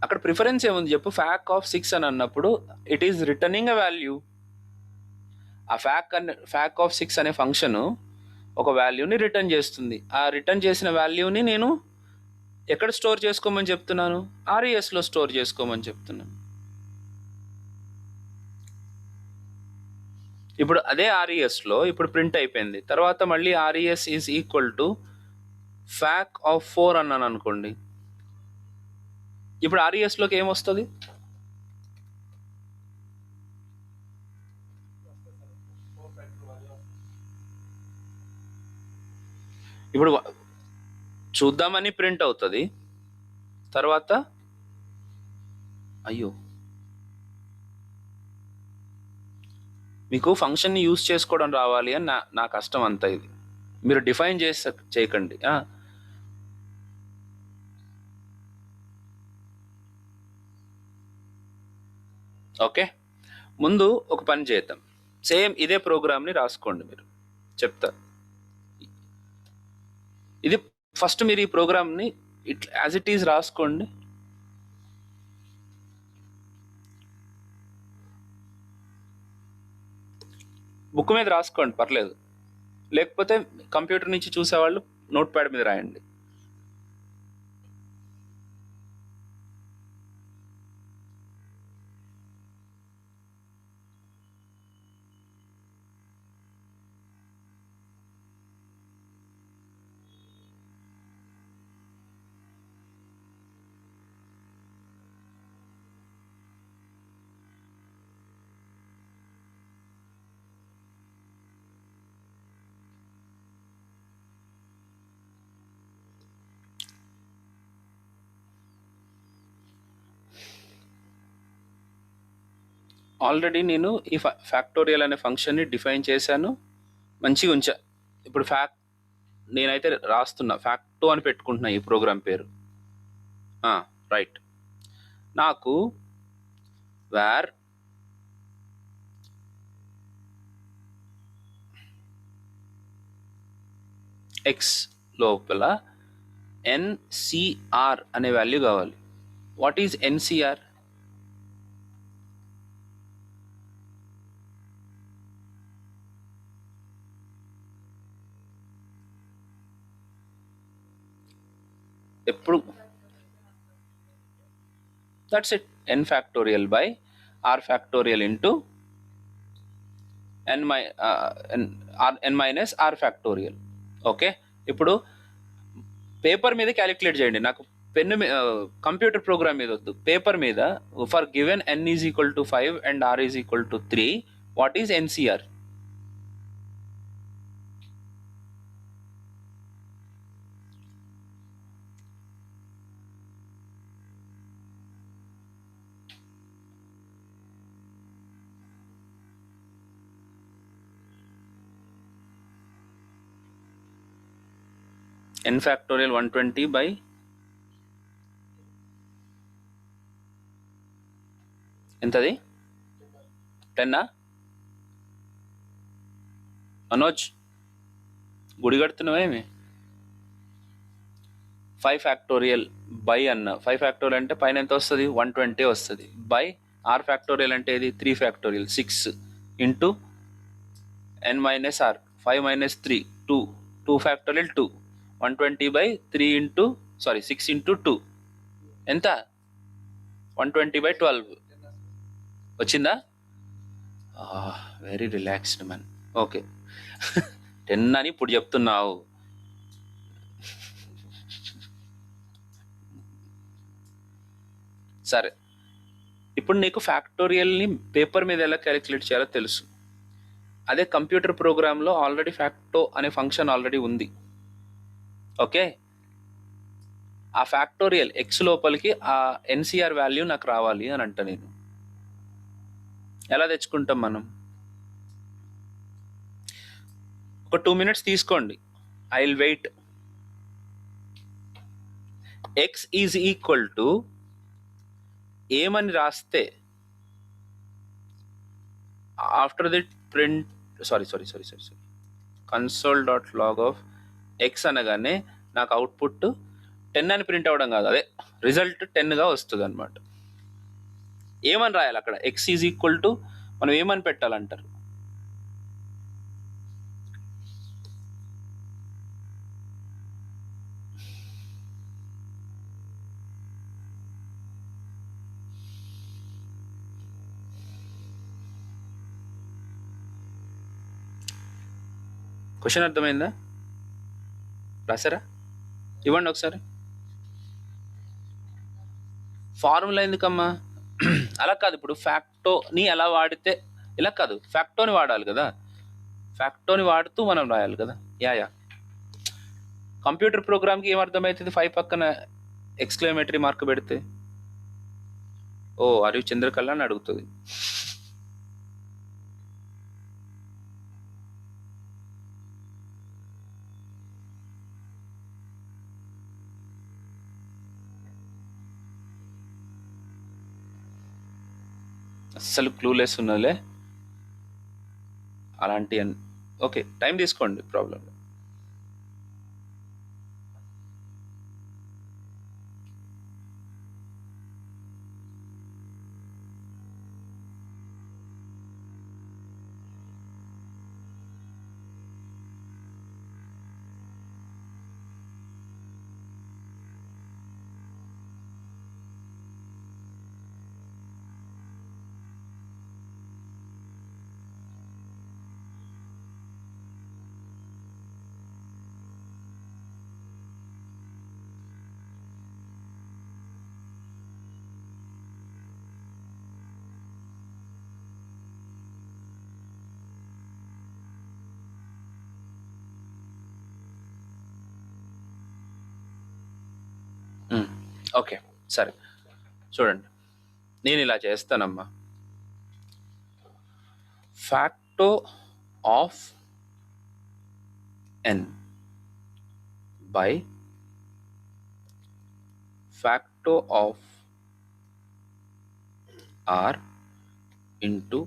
అక్కడ ప్రిఫరెన్స్ ఏముంది చెప్పు? ఫ్యాక్ ఆఫ్ 6 అని అన్నప్పుడు it is returning a value. ఆ ఫ్యాక్ ఆఫ్ 6 అనే ఫంక్షన్ ఒక వాల్యూని రిటర్న్ చేస్తుంది. ఆ రిటర్న్ చేసిన వాల్యూని నేను ఎక్కడ స్టోర్ చేసుకోమని చెప్తున్నాను? RESలో స్టోర్ చేసుకోమని చెప్తున్నాను. ఇప్పుడు అదే RESలో ఇప్పుడు ప్రింట్ అయిపోయింది. తర్వాత మళ్ళీ RES is equal to fac of 4 అన్నాను అనుకోండి. ఇప్పుడు RESలోకి ఏమొస్తుంది? ఇప్పుడు చూద్దామని ప్రింట్ అవుతుంది. తర్వాత అయ్యో, మీకు ఫంక్షన్ని యూజ్ చేసుకోవడం రావాలి అని నా కష్టం అంతా. ఇది మీరు డిఫైన్ చేయకండి. ఓకే, ముందు ఒక పని చేద్దాం. సేమ్ ఇదే ప్రోగ్రామ్ని రాసుకోండి. మీరు చెప్తా. ఇది ఫస్ట్ మీరు ఈ ప్రోగ్రామ్ని ఇట్లా యాజ్ ఇట్ ఈజ్ రాసుకోండి. బుక్ మీద రాసుకోండి, పర్లేదు. లేకపోతే కంప్యూటర్ నుంచి చూసేవాళ్ళు నోట్ ప్యాడ్ మీద రాయండి. ఆల్రెడీ నేను ఈ ఫ్యాక్టోరియల్ అనే ఫంక్షన్ని డిఫైన్ చేశాను, మంచిగా ఉంచా. ఇప్పుడు నేనైతే రాస్తున్నా, ఫ్యాక్టో అని పెట్టుకుంటున్నా ఈ ప్రోగ్రామ్ పేరు. రైట్. నాకు వేర్ ఎక్స్ లోపల NCR అనే వాల్యూ కావాలి. What is NCR? ఎప్పుడు that's it. n factorial by r factorial into n minus r factorial. Okay, ఇప్పుడు పేపర్ మీద క్యాలిక్యులేట్ చేయండి. నాకు పెన్ను కంప్యూటర్ ప్రోగ్రామ్ మీద వద్దు, పేపర్ మీద. For given n is equal to 5 and r is equal to 3, what is NCR? n factorial 120 by ఎంతది? 10? మనోజ్, గుడి కడుతున్నావేమి? 5 ఫ్యాక్టోరియల్ బై అన్న. 5 ఫ్యాక్టోరియల్ అంటే పైన ఎంత వస్తుంది? 120 వస్తుంది. బై r ఫ్యాక్టోరియల్ అంటే ఇది 3 factorial 6 into n minus r. 5 minus 3 2, 2 factorial 2, 120 by 3 into 6 into 2 ఎంత? 120 బై 12 వచ్చిందా? Very relaxed man. ఓకే, 10 అని ఇప్పుడు చెప్తున్నావు. సరే, ఇప్పుడు నీకు ఫ్యాక్టోరియల్ని పేపర్ మీద ఎలా క్యాలిక్యులేట్ చేయాలో తెలుసు. అదే కంప్యూటర్ ప్రోగ్రాంలో ఆల్రెడీ ఫ్యాక్టో అనే ఫంక్షన్ ఆల్రెడీ ఉంది. ఓకే, ఆ ఫ్యాక్టోరియల్ ఎక్స్ లోపలికి ఆ ఎన్సిఆర్ వాల్యూ నాకు రావాలి అని అంట. నేను ఎలా తెచ్చుకుంటాం మనం? ఒక 2 minutes తీసుకోండి, I will wait. X is equal to ఏమని రాస్తే after the print sorry console.log of X అనగానే నాకు అవుట్పుట్ 10 అని ప్రింట్ అవ్వడం కాదు, అదే రిజల్ట్ 10గా వస్తుంది అనమాట. ఏమని రాయాలి అక్కడ? ఎక్స్ ఈజ్ ఈక్వల్ టు మనం ఏమని పెట్టాలంటారు? క్వశ్చన్ అర్థమైందా? రాసారా? ఇవ్వండి ఒకసారి. ఫార్ములా ఎందుకమ్మా? అలా కాదు, ఇప్పుడు ఫ్యాక్టోని ఎలా వాడితే ఇలా కాదు, ఫ్యాక్టోని వాడాలి కదా. ఫ్యాక్టోని వాడుతూ మనం రాయాలి కదా. యా కంప్యూటర్ ప్రోగ్రామ్కి ఏం అర్థమవుతుంది 5 పక్కన ఎక్స్క్లమేటరీ మార్క్ పెడితే? ఓ అరి చంద్రకళ అని అడుగుతుంది. అస్సలు క్లూలెస్ ఉన్నదిలే అలాంటి. ఓకే, టైం తీసుకోండి, ప్రాబ్లం. ఓకే, సరే చూడండి, నేను ఇలా చేస్తానమ్మా. Facto of N by facto of R into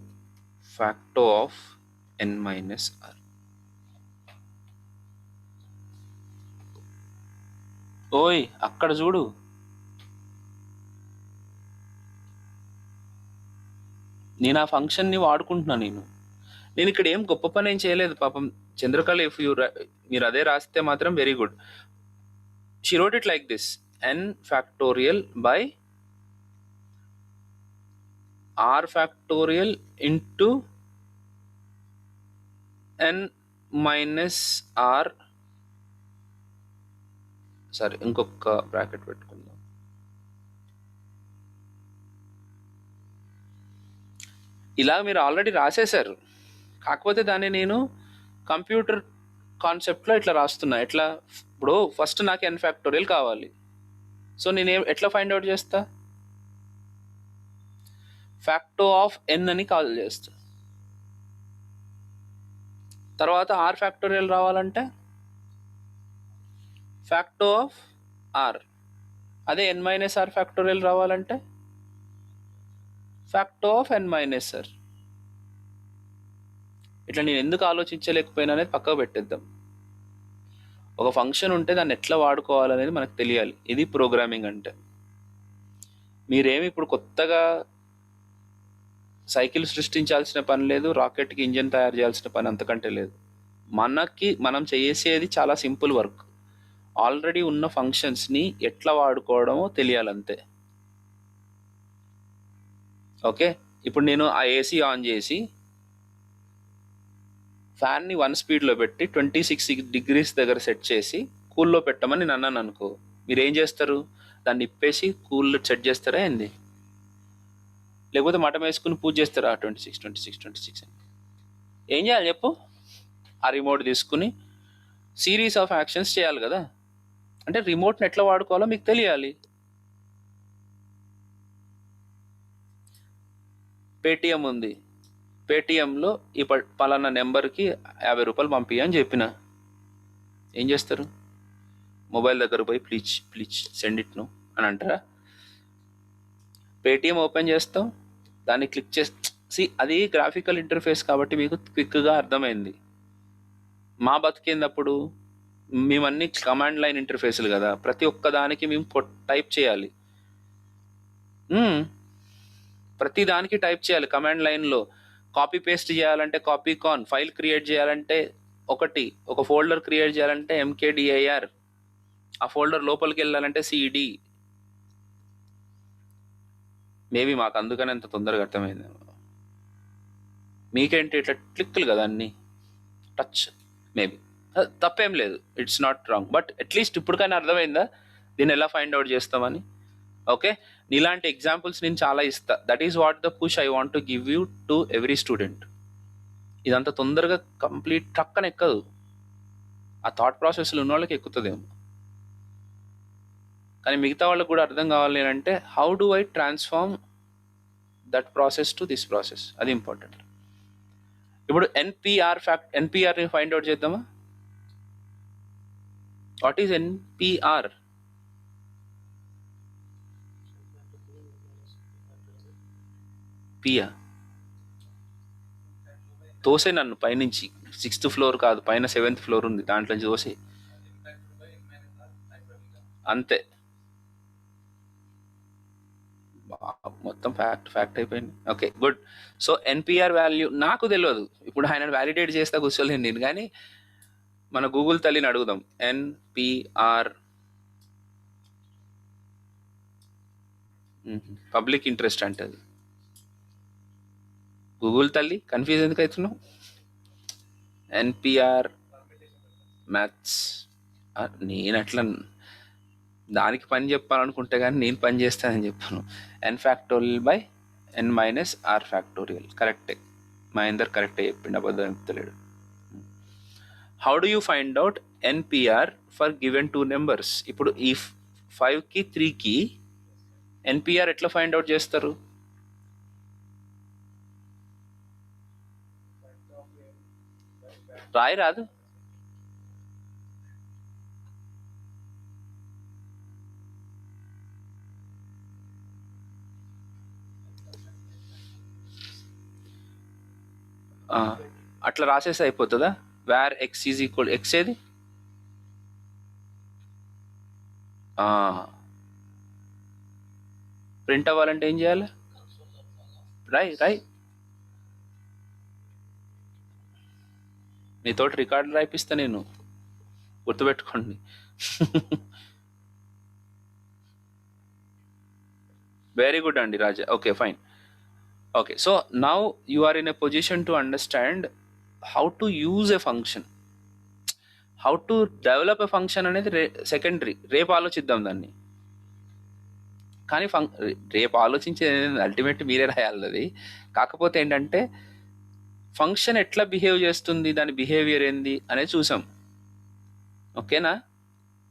facto of N minus R. ఓయ్ అక్కడ చూడు, నేను ఆ ఫంక్షన్ని వాడుకుంటున్నా. నేను ఇక్కడ ఏం గొప్ప పని ఏం చేయలేదు పాపం చంద్రకళ. ఇఫ్ మీరు అదే రాస్తే మాత్రం very good. She wrote it like this: N factorial by R factorial into N minus R. సరే, ఇంకొక బ్రాకెట్ పెట్టుకుందాం. ఇలా మీరు ఆల్రెడీ రాసేశారు, కాకపోతే దాన్ని నేను కంప్యూటర్ కాన్సెప్ట్లో ఇట్లా రాస్తున్నా. ఎట్లా? ఇప్పుడు ఫస్ట్ నాకు ఎన్ ఫ్యాక్టోరియల్ కావాలి, సో నేను ఎట్లా ఫైండ్ అవుట్ చేస్తా? ఫ్యాక్టో ఆఫ్ ఎన్ అని కాల్ చేస్తా. తర్వాత ఆర్ ఫ్యాక్టోరియల్ రావాలంటే ఫ్యాక్టో ఆఫ్ ఆర్. అదే ఎన్ మైనస్ ఆర్ ఫ్యాక్టోరియల్ రావాలంటే facto of N minus R. ఇట్లా నేను ఎందుకు ఆలోచించలేకపోయినా అనేది పక్కకు పెట్టేద్దాం. ఒక ఫంక్షన్ ఉంటే దాన్ని ఎట్లా వాడుకోవాలనేది మనకు తెలియాలి. ఇది ప్రోగ్రామింగ్ అంటే. మీరేమి ఇప్పుడు కొత్తగా సైకిల్ సృష్టించాల్సిన పని లేదు, రాకెట్కి ఇంజిన్ తయారు చేయాల్సిన పని అంతకంటే లేదు. మనం చేసేది చాలా సింపుల్ వర్క్. ఆల్రెడీ ఉన్న ఫంక్షన్స్ని ఎట్లా వాడుకోవడమో తెలియాలంతే. ఓకే, ఇప్పుడు నేను ఆ ఏసీ ఆన్ చేసి ఫ్యాన్ని 1 స్పీడ్లో పెట్టి 26 degrees దగ్గర సెట్ చేసి కూల్లో పెట్టమని నేను అన్నాను అనుకో, మీరు ఏం చేస్తారు? దాన్ని ఇప్పేసి కూల్లో సెట్ చేస్తారా ఏంది? లేకపోతే మఠం వేసుకుని పూజ చేస్తారా 26 అని? ఏం చేయాలి చెప్పు? ఆ రిమోట్ తీసుకుని సిరీస్ ఆఫ్ యాక్షన్స్ చేయాలి కదా. అంటే రిమోట్ని ఎట్లా వాడుకోవాలో మీకు తెలియాలి. పేటిఎం ఉంది, పేటిఎంలో ఈ పలానా నెంబర్కి 50 రూపాయలు పంపి అని చెప్పిన, ఏం చేస్తారు? మొబైల్ దగ్గర పోయి ప్లీజ్ ప్లీజ్ సెండ్ ఇట్ ను అని అంటారా? పేటిఎం ఓపెన్ చేస్తాం, దాన్ని క్లిక్ చేసి, అది గ్రాఫికల్ ఇంటర్ఫేస్ కాబట్టి మీకు క్విక్గా అర్థమైంది. మా బతికేందప్పుడు మేమన్నీ కమాండ్ లైన్ ఇంటర్ఫేస్లు కదా, ప్రతి ఒక్క దానికి మేము టైప్ చేయాలి. ప్రతి దానికి టైప్ చేయాలి కమాండ్ లైన్లో. కాపీ పేస్ట్ చేయాలంటే కాపీ కాన్, ఫైల్ క్రియేట్ చేయాలంటే ఒక ఫోల్డర్ క్రియేట్ చేయాలంటే MKDIR, ఆ ఫోల్డర్ లోపలికి వెళ్ళాలంటే CD. మేబీ మాకు అందుకని అంత తొందరగా అర్థమైంది. మీకేంటి ఇట్లా క్లిక్లు కదా అన్నీ, టచ్. మేబీ తప్పేం లేదు, it's not wrong. But at least ఇప్పటికైనా అర్థమైందా దీన్ని ఎలా ఫైండ్ అవుట్ చేస్తామని? ఓకే, ఇలాంటి ఎగ్జాంపుల్స్ నేను చాలా ఇస్తా. That is what the push I want to give you to every student. ఇదంతా తొందరగా కంప్లీట్ ట్రక్ అని ఎక్కదు, ఆ థాట్ ప్రాసెస్లో ఉన్న వాళ్ళకి ఎక్కుతుందేమో. కానీ మిగతా వాళ్ళకి కూడా అర్థం కావాలి అంటే how do I transform that process to this process, అది ఇంపార్టెంట్. ఇప్పుడు ఎన్పిఆర్ని ఫైండ్ అవుట్ చేద్దామా? What is NPR? పియా తోసే నన్ను పైనుంచి, 6th ఫ్లోర్ కాదు, పైన 7th ఫ్లోర్ ఉంది, దాంట్లో తోసే అంతే. మొత్తం ఫ్యాక్ట్ అయిపోయింది. Okay, good. So NPR value నాకు తెలియదు, ఇప్పుడు ఆయన వ్యాలిడేట్ చేస్తా కూర్చోలేను నేను. కానీ మన గూగుల్ తల్లిని అడుగుదాం. ఎన్పిఆర్ పబ్లిక్ ఇంట్రెస్ట్ అంటది. గూగుల్ తల్లి కన్ఫ్యూజ్ ఎందుకు అవుతున్నావు? NPR maths. నేను అట్లా దానికి పని చెప్పాలనుకుంటే కానీ నేను పని చేస్తానని చెప్పాను. n⁻n-r⁻. కరెక్టే, మహేందర్ కరెక్టే చెప్పిండు, అబద్ధం చెప్తలేడు. How do you find out NPR for given 2 numbers? ఇప్పుడు ఈ 5కి 3కి ఎన్పిఆర్ ఎట్లా ఫైండ్ అవుట్ చేస్తారు? రాదు. అట్లా రాసేసి అయిపోతుందా? Var X is equal X ఏది? ప్రింట్ అవ్వాలంటే ఏం చేయాలి? రాయ్ మీతోటి రికార్డు రాయిపిస్తా నేను, గుర్తుపెట్టుకోండి. వెరీ గుడ్ అండి Raja. Okay, fine. Okay, so now you are in a position to understand how to use a function. How to develop a function అనేది secondary, రేపు ఆలోచిద్దాం దాన్ని. కానీ రేపు ఆలోచించేది అల్టిమేట్ మీరే రాయాలి అది. కాకపోతే ఏంటంటే ఫంక్షన్ ఎట్లా బిహేవ్ చేస్తుంది, దాని బిహేవియర్ ఏంది అనేది చూసాం. ఓకేనా?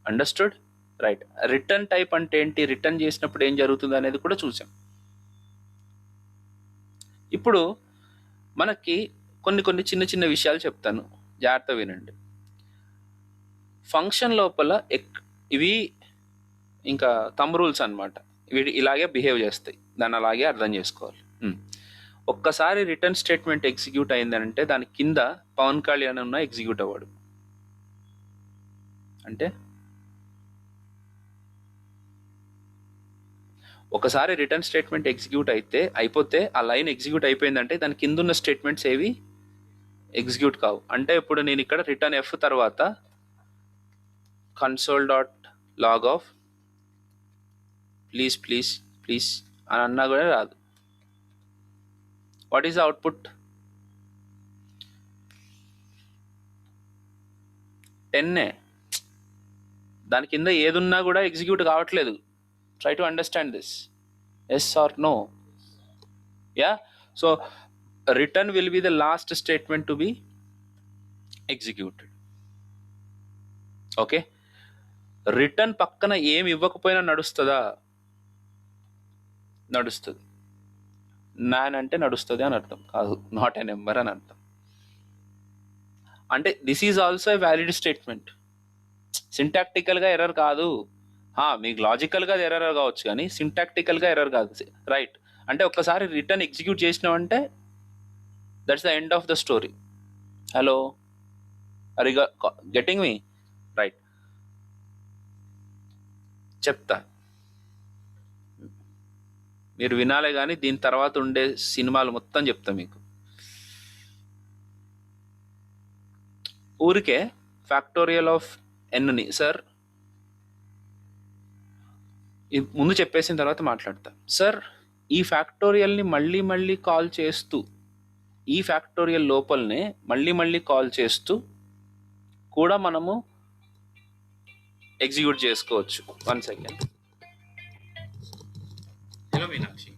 అండర్స్టూడ్? రైట్. రిటర్న్ టైప్ అంటే ఏంటి, రిటర్న్ చేసినప్పుడు ఏం జరుగుతుంది అనేది కూడా చూసాం. ఇప్పుడు మనకి కొన్ని చిన్న చిన్న విషయాలు చెప్తాను, జాగ్రత్త వినండి. ఫంక్షన్ లోపల ఇవి ఇంకా థంబ్ రూల్స్ అనమాట. వీటి ఇలాగే బిహేవ్ చేస్తాయి, దాన్ని అలాగే అర్థం చేసుకోవాలి. ఒక్కసారి రిటర్న్ స్టేట్మెంట్ ఎగ్జిక్యూట్ అయిందనంటే దాని కింద పవన్ కళ్యాణ్ ఉన్న ఎగ్జిక్యూట్ అవ్వడు. అంటే ఒకసారి రిటర్న్ స్టేట్మెంట్ ఎగ్జిక్యూట్ అయిపోతే ఆ లైన్ ఎగ్జిక్యూట్ అయిపోయిందంటే దాని కింద ఉన్న స్టేట్మెంట్స్ ఏవి ఎగ్జిక్యూట్ కావు. అంటే ఇప్పుడు నేను ఇక్కడ రిటర్న్ F తర్వాత console.log of ప్లీజ్ అని అన్నా కూడా రాదు. What is the output? 10. దాని కింద ఏదున్నా కూడా ఎగ్జిక్యూట్ కావట్లేదు. Try to understand this. Yes or no? Yeah. So return will be the last statement to be executed. Okay. Return పక్కన ఏమి ఇవ్వకపోయినా నడుస్తుందా? నడుస్తుంది. నాన్ అంటే నడుస్తుంది అని అర్థం కాదు, నాట్ ఎ నెంబర్ అని అర్థం. అంటే this is also a valid statement. సింటాక్టికల్గా ఎర్రర్ కాదు. మీకు లాజికల్గా ఎర్రర్ కావచ్చు కానీ సింటాక్టికల్గా ఎర్రర్ కాదు. రైట్. అంటే ఒక్కసారి రిటర్న్ ఎగ్జిక్యూట్ చేసినామంటే that's the end of the story. Hello, are you getting me? Right. చెప్తా, మీరు వినాలే కానీ దీని తర్వాత ఉండే సినిమాలు మొత్తం చెప్తా మీకు. ఊరికే ఫ్యాక్టోరియల్ ఆఫ్ ఎన్ని సార్ ముందు చెప్పేసిన తర్వాత మాట్లాడతా. సార్ ఈ ఫ్యాక్టోరియల్ని మళ్ళీ మళ్ళీ కాల్ చేస్తూ, ఈ ఫ్యాక్టోరియల్ లోపలనే మళ్ళీ మళ్ళీ కాల్ చేస్తూ కూడా మనము ఎగ్జిక్యూట్ చేసుకోవచ్చు. 1 second. Hello Meenakshi.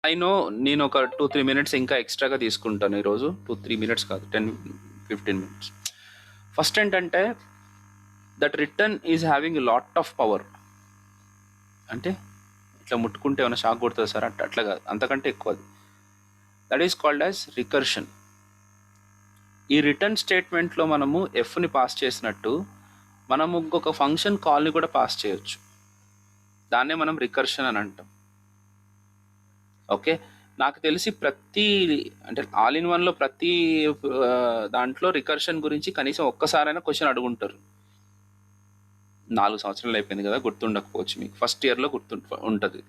I know నేను ఒక 2-3 మినిట్స్ ఇంకా ఎక్స్ట్రాగా తీసుకుంటాను ఈరోజు. 2-3 మినిట్స్ కాదు, 10-15 మినిట్స్. ఫస్ట్ ఏంటంటే that return is having lot of power. అంటే ఇట్లా ముట్టుకుంటే ఏమైనా షాక్ కొడుతుంది సార్ అంటే అట్లా కాదు, అంతకంటే ఎక్కువ. అది that is called as recursion. ఈ రిటర్న్ స్టేట్మెంట్లో మనము ఎఫ్ని పాస్ చేసినట్టు మనము ఇంకొక ఫంక్షన్ కాల్ని కూడా పాస్ చేయొచ్చు. దాన్నే మనం రికర్షన్ అని అంటాం. ఓకే, నాకు తెలిసి ప్రతి అంటే ఆల్ ఇన్ వన్లో ప్రతి దాంట్లో రికర్షన్ గురించి కనీసం ఒక్కసారైనా క్వశ్చన్ అడుగుంటారు. 4 సంవత్సరాలు అయిపోయింది కదా, గుర్తుండకపోవచ్చు మీకు. ఫస్ట్ ఇయర్లో ఉంటుంది.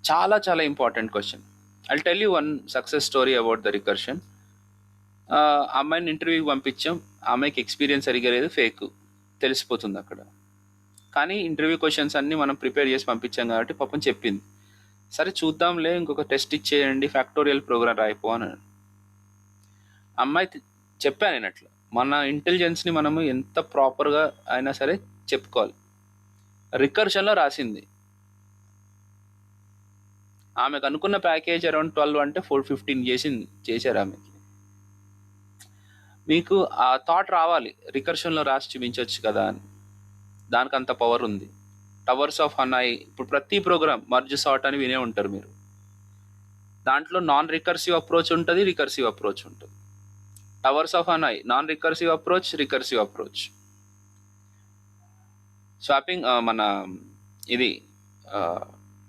చాలా చాలా important question. I tell you one success story about the recursion. అమ్మాయిని ఇంటర్వ్యూకి పంపించాం. అమ్మాయికి ఎక్స్పీరియన్స్ సరిగా లేదు, ఫేక్ తెలిసిపోతుంది అక్కడ. కానీ ఇంటర్వ్యూ క్వశ్చన్స్ అన్నీ మనం ప్రిపేర్ చేసి పంపించాం కాబట్టి పాపం చెప్పింది, సరే చూద్దాంలే ఇంకొక టెస్ట్ ఇచ్చేయండి, ఫ్యాక్టోరియల్ ప్రోగ్రామ్ రాయిపో అని. అమ్మాయి చెప్పాను నేను అట్లా, మన ఇంటెలిజెన్స్ని మనము ఎంత ప్రాపర్గా అయినా సరే చెప్పుకోవాలి. రికర్షన్లో రాసింది. ఆమెకు అనుకున్న ప్యాకేజ్ అరౌండ్ 12 అంటే 4-15 చేశారు ఆమెకి. మీకు ఆ థాట్ రావాలి, రికర్షన్లో రాసి చూపించవచ్చు కదా అని. దానికి అంత పవర్ ఉంది. టవర్స్ ఆఫ్ హనాయ్, ఇప్పుడు ప్రతి ప్రోగ్రామ్ మర్జ్ సార్ట్ అని వినే ఉంటారు మీరు. దాంట్లో నాన్ రికర్సివ్ అప్రోచ్ ఉంటుంది, రికర్సివ్ అప్రోచ్ ఉంటుంది. Towers of Hanoi non recursive approach, recursive approach. Swapping మన ఇది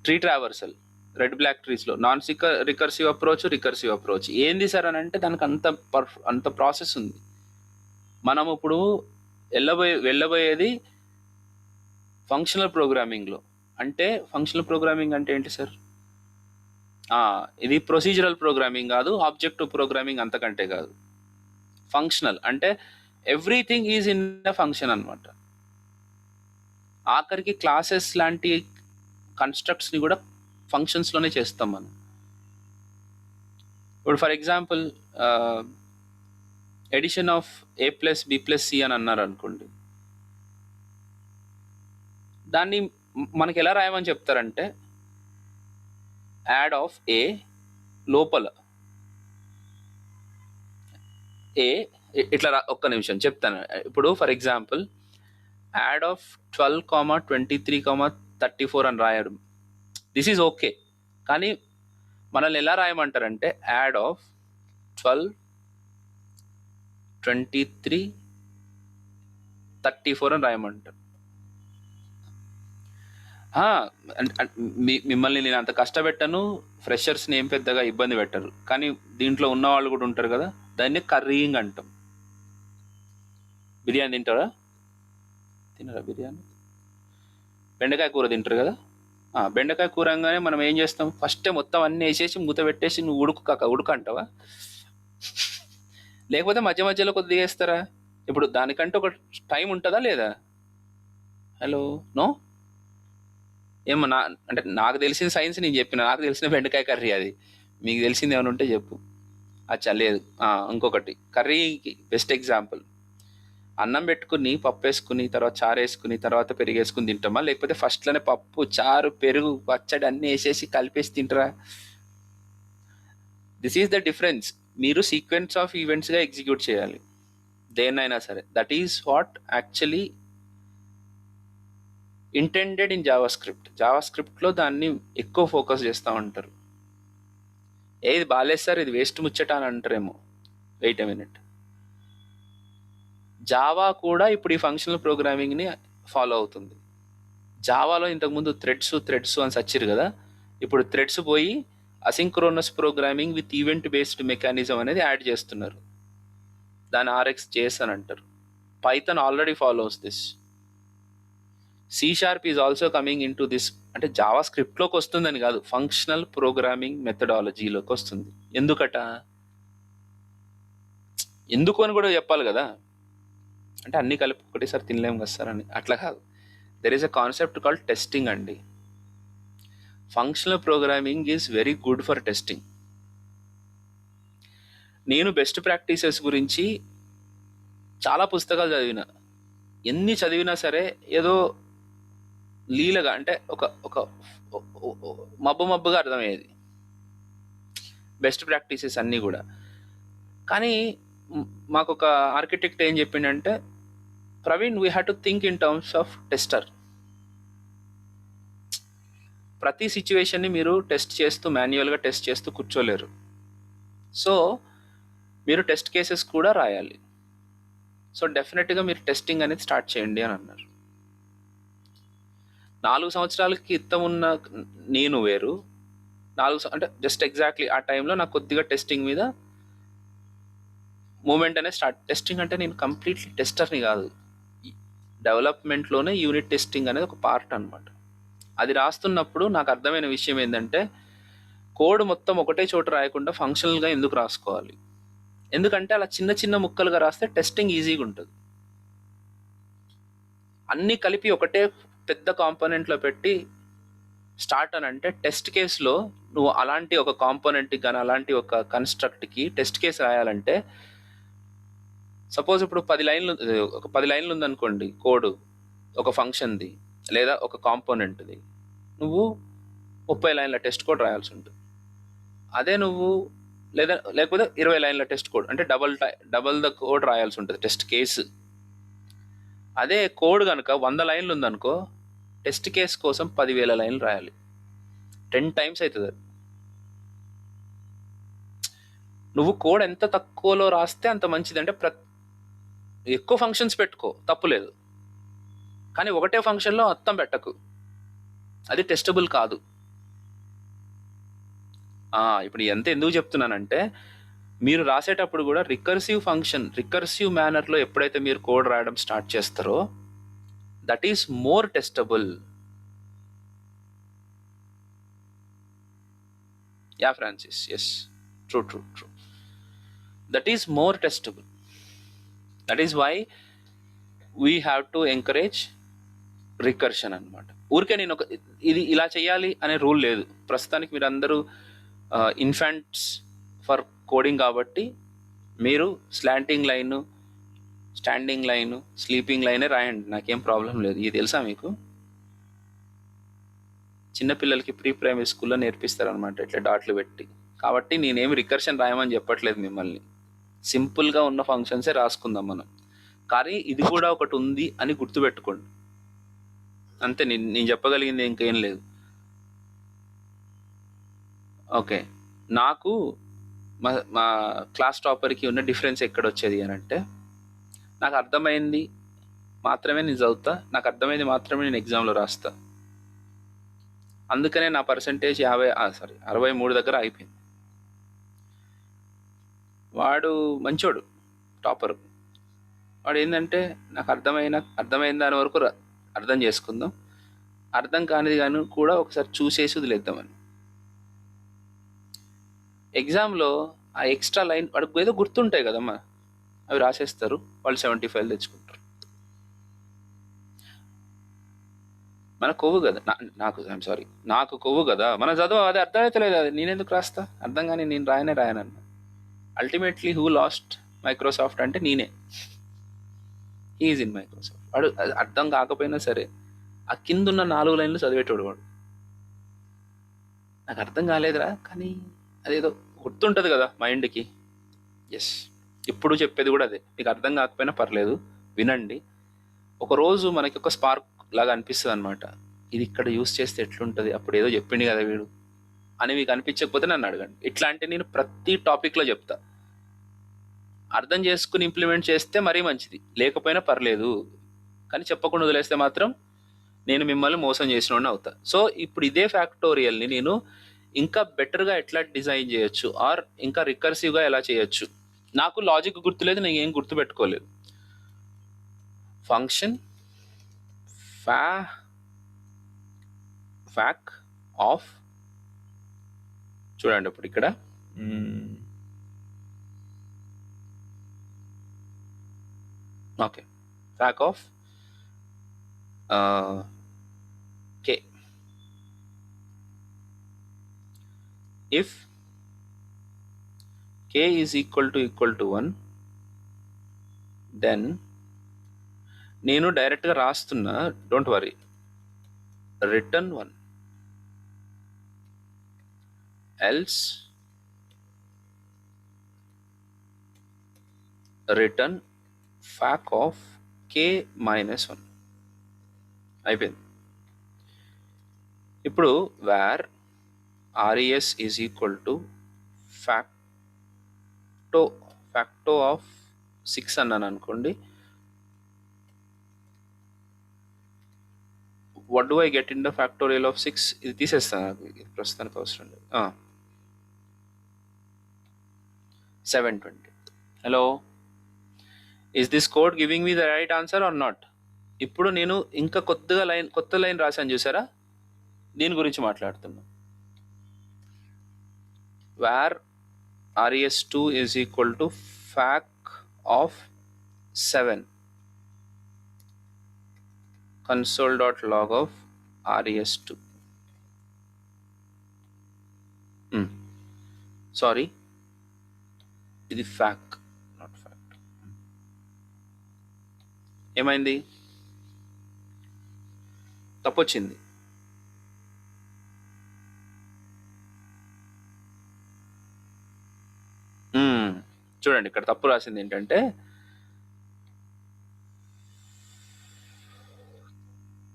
ట్రీ ట్రావర్సల్ రెడ్ బ్లాక్ ట్రీస్లో non recursive approach, recursive approach. ఏంది సార్ అని అంటే దానికి అంత ప్రాసెస్ ఉంది. మనం ఇప్పుడు వెళ్ళబోయేది ఫంక్షనల్ ప్రోగ్రామింగ్లో. అంటే ఫంక్షనల్ ప్రోగ్రామింగ్ అంటే ఏంటి సార్? ఇది ప్రొసీజరల్ ప్రోగ్రామింగ్ కాదు, ఆబ్జెక్టివ్ ప్రోగ్రామింగ్ అంతకంటే కాదు. ఫంక్షనల్ అంటే everything is in a function అనమాట. ఆఖరికి క్లాసెస్ లాంటి కన్స్ట్రక్ట్స్ని కూడా ఫంక్షన్స్లోనే చేస్తాం మనం. ఇప్పుడు for example edition of A+B+C అని అన్నారు అనుకోండి, దాన్ని మనకి ఎలా రాయమని చెప్తారంటే యాడ్ ఆఫ్ ఏ లోపల ఏ ఇట్లా ఒక్క నిమిషం చెప్తాను. ఇప్పుడు ఫర్ ఎగ్జాంపుల్ యాడ్ ఆఫ్ 12, 23, 34 అని రాయడం, దిస్ ఈజ్ ఓకే. కానీ మనల్ని ఎలా రాయమంటారంటే యాడ్ ఆఫ్ 12, 23, 34 అని రాయమంటారు. మిమ్మల్ని నేను అంత కష్టపెట్టాను, ఫ్రెషర్స్ని ఏం పెద్దగా ఇబ్బంది పెట్టరు. కానీ దీంట్లో ఉన్న వాళ్ళు కూడా ఉంటారు కదా, దాన్ని కర్రీయింగ్ అంటాం. బిర్యానీ తింటారా బిర్యానీ? బెండకాయ కూర తింటారు కదా. బెండకాయ కూర అనగానే మనం ఏం చేస్తాం, ఫస్టే మొత్తం అన్నీ వేసేసి మూత పెట్టేసి నువ్వు ఉడుకు అంటావా? లేకపోతే మధ్య మధ్యలో కొద్దిగా వేస్తారా? ఇప్పుడు దానికంటే ఒక టైం ఉంటుందా లేదా? Hello, no? ఏమో అంటే నాకు తెలిసిన సైన్స్ నేను చెప్పిన, నాకు తెలిసిన బెండకాయ కర్రీ అది. మీకు తెలిసింది ఏమైనా ఉంటే చెప్పు. అచ్చా లేదు. ఇంకొకటి కర్రీకి బెస్ట్ ఎగ్జాంపుల్, అన్నం పెట్టుకుని పప్పు వేసుకుని తర్వాత చారు వేసుకుని తర్వాత పెరుగు వేసుకుని తింటామా, లేకపోతే ఫస్ట్లోనే పప్పు చారు పెరుగు పచ్చడి అన్నీ వేసేసి కలిపేసి తింటారా? This is the difference. మీరు సీక్వెన్స్ ఆఫ్ ఈవెంట్స్గా ఎగ్జిక్యూట్ చేయాలి దేన్నైనా సరే. That is what actually intended in జావాస్క్రిప్ట్లో దాన్ని ఎక్కువ ఫోకస్ చేస్తూ ఉంటారు. ఏది బాగాలేదు సార్, ఇది వేస్ట్ ముచ్చట అని అంటారేమో. వెయిట్ ఎ మినిట్, జావా కూడా ఇప్పుడు ఈ ఫంక్షనల్ ప్రోగ్రామింగ్ని ఫాలో అవుతుంది. జావాలో ఇంతకుముందు థ్రెడ్స్ అని సచ్చిరు కదా, ఇప్పుడు థ్రెడ్స్ పోయి asynchronous programming with event based mechanism అనేది యాడ్ చేస్తున్నారు. దాన్ని RxJS అని అంటారు. Python already follows this. C# is also coming in to this. అంటే జావా స్క్రిప్ట్లోకి వస్తుందని కాదు, ఫంక్షనల్ ప్రోగ్రామింగ్ మెథడాలజీలోకి వస్తుంది. ఎందుకు అని కూడా చెప్పాలి కదా. అంటే అన్నీ కలిపి ఒకటేసారి తినలేము కదా సార్ అని అట్లా కాదు. There is a concept called testing అండి. Functional programming is very good for testing. నేను బెస్ట్ ప్రాక్టీసెస్ గురించి చాలా పుస్తకాలు చదివిన. ఎన్ని చదివినా సరే ఏదో లీలగా అంటే ఒక మబ్బుగా అర్థమయ్యేది. బెస్ట్ ప్రాక్టీసెస్ అన్నీ కూడా. కానీ మాకు ఒక ఆర్కిటెక్ట్ ఏం చెప్పిండంటే, Praveen, we have to think in terms of tester. ప్రతి సిచ్యువేషన్ని మీరు టెస్ట్ చేస్తూ మాన్యువల్గా టెస్ట్ చేస్తూ కూర్చోలేరు. సో మీరు టెస్ట్ కేసెస్ కూడా రాయాలి. సో డెఫినెట్గా మీరు టెస్టింగ్ అనేది స్టార్ట్ చేయండి అని అన్నారు. 4 సంవత్సరాల క్రితం ఉన్న నేను వేరు, అంటే జస్ట్ ఎగ్జాక్ట్లీ ఆ టైంలో నాకు కొద్దిగా టెస్టింగ్ మీద మూమెంట్ అనేది స్టార్ట్. టెస్టింగ్ అంటే నేను కంప్లీట్లీ టెస్టర్ని కాదు, డెవలప్మెంట్లోనే యూనిట్ టెస్టింగ్ అనేది ఒక పార్ట్ అనమాట. అది రాస్తున్నప్పుడు నాకు అర్థమైన విషయం ఏంటంటే, కోడ్ మొత్తం ఒకటే చోట రాయకుండా ఫంక్షనల్గా ఎందుకు రాసుకోవాలి. ఎందుకంటే అలా చిన్న చిన్న ముక్కలుగా రాస్తే టెస్టింగ్ ఈజీగా ఉంటుంది. అన్నీ కలిపి ఒకటే పెద్ద కాంపోనెంట్లో పెట్టి స్టార్ట్ అని అంటే, టెస్ట్ కేసులో నువ్వు అలాంటి ఒక కాంపోనెంట్కి కానీ అలాంటి ఒక కన్స్ట్రక్ట్కి టెస్ట్ కేసు రాయాలంటే, సపోజ్ ఇప్పుడు 10 లైన్లు ఉందనుకోండి కోడ్, ఒక ఫంక్షన్ది లేదా ఒక కాంపోనెంట్ది, నువ్వు 30 లైన్ల టెస్ట్ కోడ్ రాయాల్సి ఉంటుంది. అదే నువ్వు లేకపోతే 20 లైన్ల టెస్ట్ కోడ్ అంటే డబల్ ద కోడ్ రాయాల్సి ఉంటుంది టెస్ట్ కేసు. అదే కోడ్ కనుక 100 లైన్లు ఉందనుకో, టెస్ట్ కేసు కోసం 10,000 లైన్లు రాయాలి. 10 టైమ్స్ అవుతుంది అది. నువ్వు కోడ్ ఎంత తక్కువలో రాస్తే అంత మంచిది. అంటే ఎక్కువ ఫంక్షన్స్ పెట్టుకో, తప్పులేదు, కానీ ఒకటే ఫంక్షన్లో మొత్తం పెట్టకు, అది టెస్టబుల్ కాదు. ఇప్పుడు ఎందుకు చెప్తున్నానంటే, మీరు రాసేటప్పుడు కూడా రికర్సివ్ మేనర్లో ఎప్పుడైతే మీరు కోడ్ రాయడం స్టార్ట్ చేస్తారో, that is more testable. Yeah Francis, yes, true. That is more testable. That is why we have to encourage recursion అనమాట. ఊరికే నేను ఇది ఇలా చేయాలి అనే రూల్ లేదు. ప్రస్తుతానికి మీరు అందరూ ఇన్ఫాంట్స్ ఫర్ కోడింగ్ కాబట్టి మీరు slanting line, standing line, sleeping లైనే రాయండి, నాకేం ప్రాబ్లం లేదు. ఇది తెలుసా మీకు? చిన్నపిల్లలకి ప్రీ ప్రైమరీ స్కూల్లో నేర్పిస్తారనమాట ఇట్లా డాట్లు పెట్టి. కాబట్టి నేనేమి రికర్షన్ రాయమని చెప్పట్లేదు మిమ్మల్ని, సింపుల్గా ఉన్న ఫంక్షన్సే రాసుకుందాం మనం. కానీ ఇది కూడా ఒకటి ఉంది అని గుర్తుపెట్టుకోండి, అంతే. నేను చెప్పగలిగింది ఇంకేం లేదు. ఓకే, నాకు మా క్లాస్ టాపర్కి ఉన్న డిఫరెన్స్ ఎక్కడొచ్చేది అని అంటే, నాకు అర్థమైంది మాత్రమే నేను చదువుతా, నాకు అర్థమైంది మాత్రమే నేను ఎగ్జామ్లో రాస్తా. అందుకనే నా పర్సంటేజ్ 63 దగ్గర అయిపోయింది. వాడు మంచోడు, టాపర్. వాడు ఏంటంటే, నాకు అర్థమైన దాని వరకు అర్థం చేసుకుందాం, అర్థం కానిది కానీ కూడా ఒకసారి చూసేసి వదిలేద్దామని. ఎగ్జామ్లో ఆ ఎక్స్ట్రా లైన్ వాడికి ఏదో గుర్తుంటాయి కదమ్మా, అవి రాసేస్తారు, వాళ్ళు 75 తెచ్చుకుంటారు. మన కొవ్వు కదా, నాకు కొవ్వు కదా, మన చదువు అది అర్థమైతే లేదు, అది నేనెందుకు రాస్తా, అర్థం కానీ నేను రాయనన్నా. అల్టిమేట్లీ హూ లాస్ట్ మైక్రోసాఫ్ట్ అంటే నేనే. He is in Microsoft. వాడు అర్థం కాకపోయినా సరే ఆ కింద ఉన్న 4 లైన్లు చదివేటోడు వాడు. నాకు అర్థం కాలేదురా, కానీ అదేదో గుర్తుంటుంది కదా మైండ్కి. ఎస్, ఇప్పుడు చెప్పేది కూడా అదే. మీకు అర్థం కాకపోయినా పర్లేదు, వినండి. ఒకరోజు మనకి ఒక స్పార్క్ లాగా అనిపిస్తుంది అనమాట, ఇది ఇక్కడ యూస్ చేస్తే ఎట్లుంటుంది, అప్పుడు ఏదో చెప్పింది కదా వీడు అని. మీకు అనిపించకపోతే నన్ను అడగండి. ఇట్లాంటి నేను ప్రతి టాపిక్లో చెప్తా. అర్థం చేసుకుని ఇంప్లిమెంట్ చేస్తే మరీ మంచిది, లేకపోయినా పర్లేదు, కానీ చెప్పకుండా వదిలేస్తే మాత్రం నేను మిమ్మల్ని మోసం చేసినోడిని అవుతా. సో ఇప్పుడు ఇదే ఫ్యాక్టోరియల్ని నేను ఇంకా బెటర్గా ఎట్లా డిజైన్ చేయొచ్చు, ఆర్ ఇంకా రికర్సివ్గా ఎలా చేయొచ్చు, నాకు లాజిక్ గుర్తులేదు, నేను ఏం గుర్తుపెట్టుకోలేదు. ఫంక్షన్ ఫ్యాక్ ఆఫ్, చూడండి ఇప్పుడు ఇక్కడ okay, fac of k if k is equal to 1, then నేను డైరెక్ట్గా రాస్తున్నా, don't worry, return 1, else return fac of k minus 1 అయిపోయింది. ఇప్పుడు var res is equal to fact of 6 అన్నాను అనుకోండి. what do I get in the factorial of 6? ఇది తీసేస్తాను, ఇది ప్రస్తుతానికి అవసరం లేదు. 720. Hello, is this code giving me the right answer or not? ఇప్పుడు నేను ఇంకా కొత్త లైన్ రాశాను చూసారా, దీని గురించి మాట్లాడుతున్నా. Var res2 is equal to fac of 7 console.log of res2. Sorry, ఇది ఫ్యాక్ నాట్ ఫ్యాక్ట్. ఏమైంది? తప్పొచ్చింది. చూడండి, ఇక్కడ తప్పు రాసింది ఏంటంటే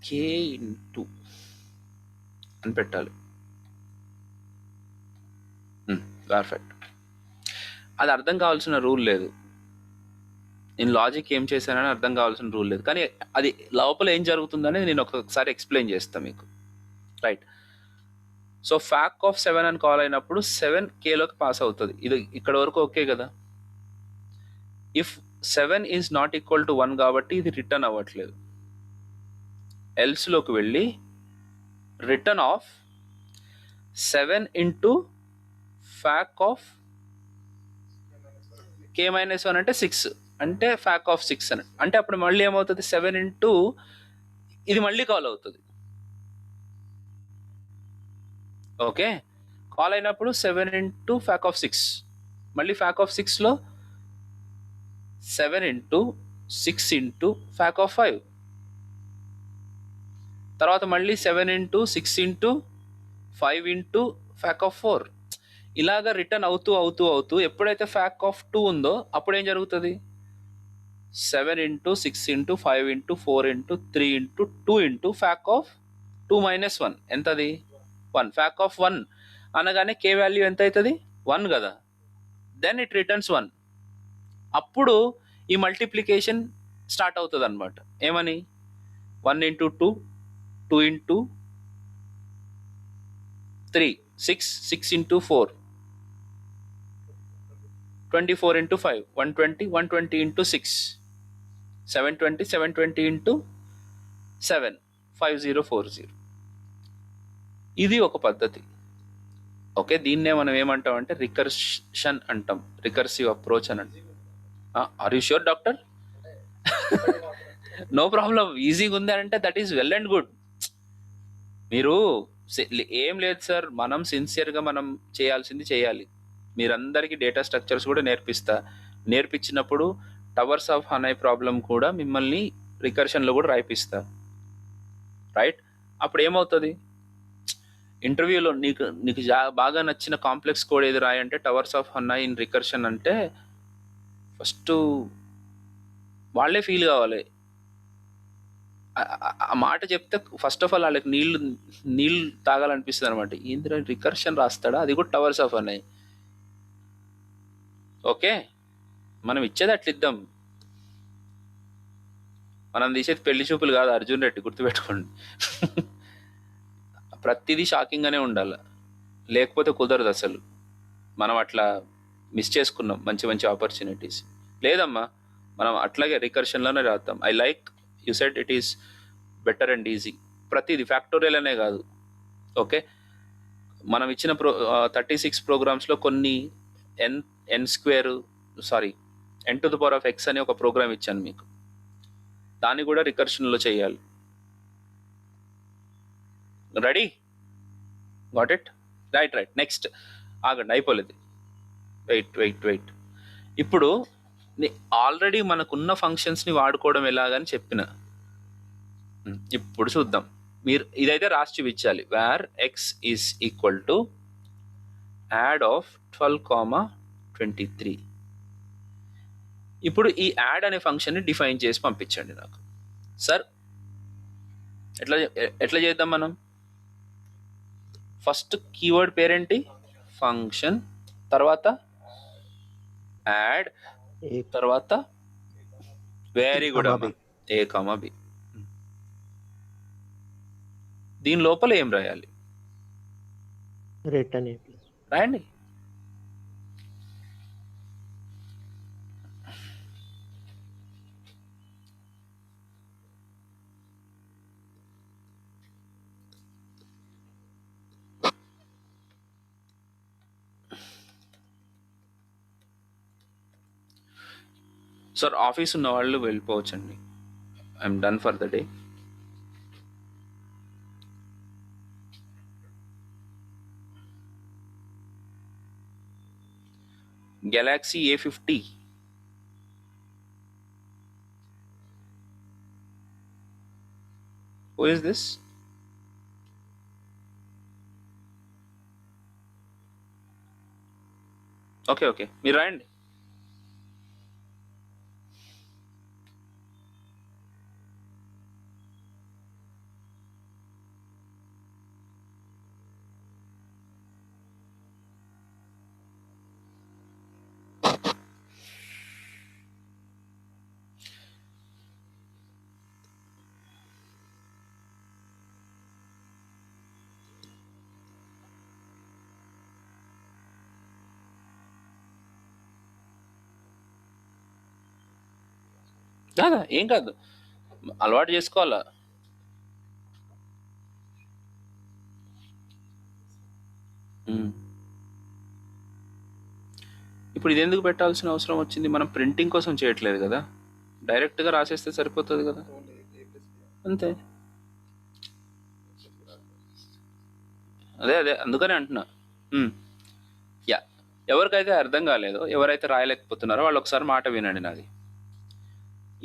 k ఇంటూ అని పెట్టాలి. పర్ఫెక్ట్. అది అర్థం కావాల్సిన రూల్ లేదు, నేను లాజిక్ ఏం చేశానని అర్థం కావాల్సిన రూల్ లేదు, కానీ అది లోపల ఏం జరుగుతుందనేది నేను ఒకసారి ఎక్స్ప్లెయిన్ చేస్తాను మీకు. రైట్. సో ఫ్యాక్ ఆఫ్ 7 అని కాల్ అయినప్పుడు 7 కేలోకి పాస్ అవుతుంది. ఇది ఇక్కడ వరకు ఓకే కదా. If 7 is not equal to 1 కాబట్టి ఇది రిటర్న్ అవ్వట్లేదు. ఎల్స్లోకి వెళ్ళి return of 7 into fac of k minus 1 అంటే 6, అంటే ఫ్యాక్ ఆఫ్ 6 అని అంటే అప్పుడు మళ్ళీ ఏమవుతుంది, 7 ఇంటూ ఇది మళ్ళీ కాల్ అవుతుంది. ఓకే, కాల్ అయినప్పుడు 7 ఇంటూ ఫ్యాక్ ఆఫ్ 6, మళ్ళీ ఫ్యాక్ of 6లో 7 into 6 into fac of 5, తర్వాత మళ్ళీ 7 into 6 into 5 into fac of 4. ఇలాగా రిటర్న్ అవుతూ ఎప్పుడైతే ఫ్యాక్ ఆఫ్ 2 ఉందో అప్పుడు ఏం జరుగుతుంది, 7 into 6 into 5 into 4 into 3 into 2 into fac of 2 minus 1 ఎంతది 1. ఫ్యాక్ ఆఫ్ 1 అనగానే k వాల్యూ ఎంత అవుతుంది, 1 కదా. Then it returns 1. అప్పుడు ఈ మల్టిప్లికేషన్ స్టార్ట్ అవుతుంది అనమాట. ఏమని, 1 into 2, 2 into 3, 6 into 4, 24 into 5, 120 into 6, 720 into 7, 5040. ఇది ఒక పద్ధతి. ఓకే, దీన్నే మనం ఏమంటాం అంటే రికర్షన్ అంటాం, రికర్సివ్ అప్రోచ్ అని అంటాం. Are you sure doctor? No problem, ఈజీగా ఉంది అంటే that is well and good. మీరు ఏం లేదు సార్, మనం సిన్సియర్గా మనం చేయాల్సింది చేయాలి. మీరందరికీ డేటా స్ట్రక్చర్స్ కూడా నేర్పించినప్పుడు టవర్స్ ఆఫ్ హనై ప్రాబ్లం కూడా మిమ్మల్ని రికర్షన్లో కూడా రాయిపిస్తా. రైట్. అప్పుడు ఏమవుతుంది, ఇంటర్వ్యూలో నీకు బాగా నచ్చిన కాంప్లెక్స్ కోడ్ ఏది రాయి అంటే టవర్స్ ఆఫ్ హనై ఇన్ రికర్షన్ అంటే ఫస్ట్ వాళ్ళే ఫీల్ కావాలి. ఆ మాట చెప్తే ఫస్ట్ ఆఫ్ ఆల్ వాళ్ళకి నీళ్ళు తాగాలనిపిస్తుంది అనమాట. ఏంద్ర రికర్షన్ రాస్తాడా, అది కూడా టవర్స్ ఆఫ్ హనై. ఓకే, మనం ఇచ్చేది అట్లా ఇద్దాం, మనం తీసేది పెళ్లి చూపులు కాదు అర్జున్ రెడ్డి, గుర్తుపెట్టుకోండి. ప్రతిదీ షాకింగ్గానే ఉండాలి, లేకపోతే కుదరదు అసలు. మనం అట్లా మిస్ చేసుకున్నాం మంచి మంచి ఆపర్చునిటీస్. లేదమ్మా, మనం అట్లాగే రికర్షన్లోనే రాద్దాం. I like you said it is better and easy. ప్రతిదీ ఫ్యాక్టోరియల్ అనే కాదు. ఓకే, మనం ఇచ్చిన 36 ప్రోగ్రామ్స్లో కొన్ని n⁻x అనే ఒక ప్రోగ్రామ్ ఇచ్చాను మీకు, దాన్ని కూడా రికర్షన్లో చేయాలి. Ready? Got it? Right. Next ఆగండి, అయిపోలేదు. వెయిట్. ఇప్పుడు ఆల్రెడీ మనకున్న ఫంక్షన్స్ని వాడుకోవడం ఎలాగని చెప్పిన, ఇప్పుడు చూద్దాం. మీరు ఇదైతే రాసి చూపించాలి. Var X is equal to add of 12, 23. ఇప్పుడు ఈ యాడ్ అనే ఫంక్షన్ని డిఫైన్ చేసి పంపించండి నాకు. సార్ ఎట్లా ఎట్లా చేద్దాం మనం? ఫస్ట్ కీవర్డ్ పేరేంటి? ఫంక్షన్, తర్వాత యాడ్, A, తర్వాత వెరీ గుడ్ comma అమ్మా, B. A comma B. దీని లోపల ఏం రాయాలి? Return A plus. రాయండి. సార్ ఆఫీస్ ఉన్న వాళ్ళు వెళ్ళిపోవచ్చండి. I'm done for the day. Galaxy A50. Who is this? Okay మీరు రాయండి. కాదా, ఏం కాదు, అలవాటు చేసుకోవాలా. ఇప్పుడు ఇది ఎందుకు పెట్టాల్సిన అవసరం వచ్చింది? మనం ప్రింటింగ్ కోసం చేయట్లేదు కదా, డైరెక్ట్గా రాసేస్తే సరిపోతుంది కదా, అంతే. అదే అందుకనే అంటున్నా. యా, ఎవరికైతే అర్థం కాలేదో, ఎవరైతే రాయలేకపోతున్నారో వాళ్ళు ఒకసారి మాట వినండి నాది.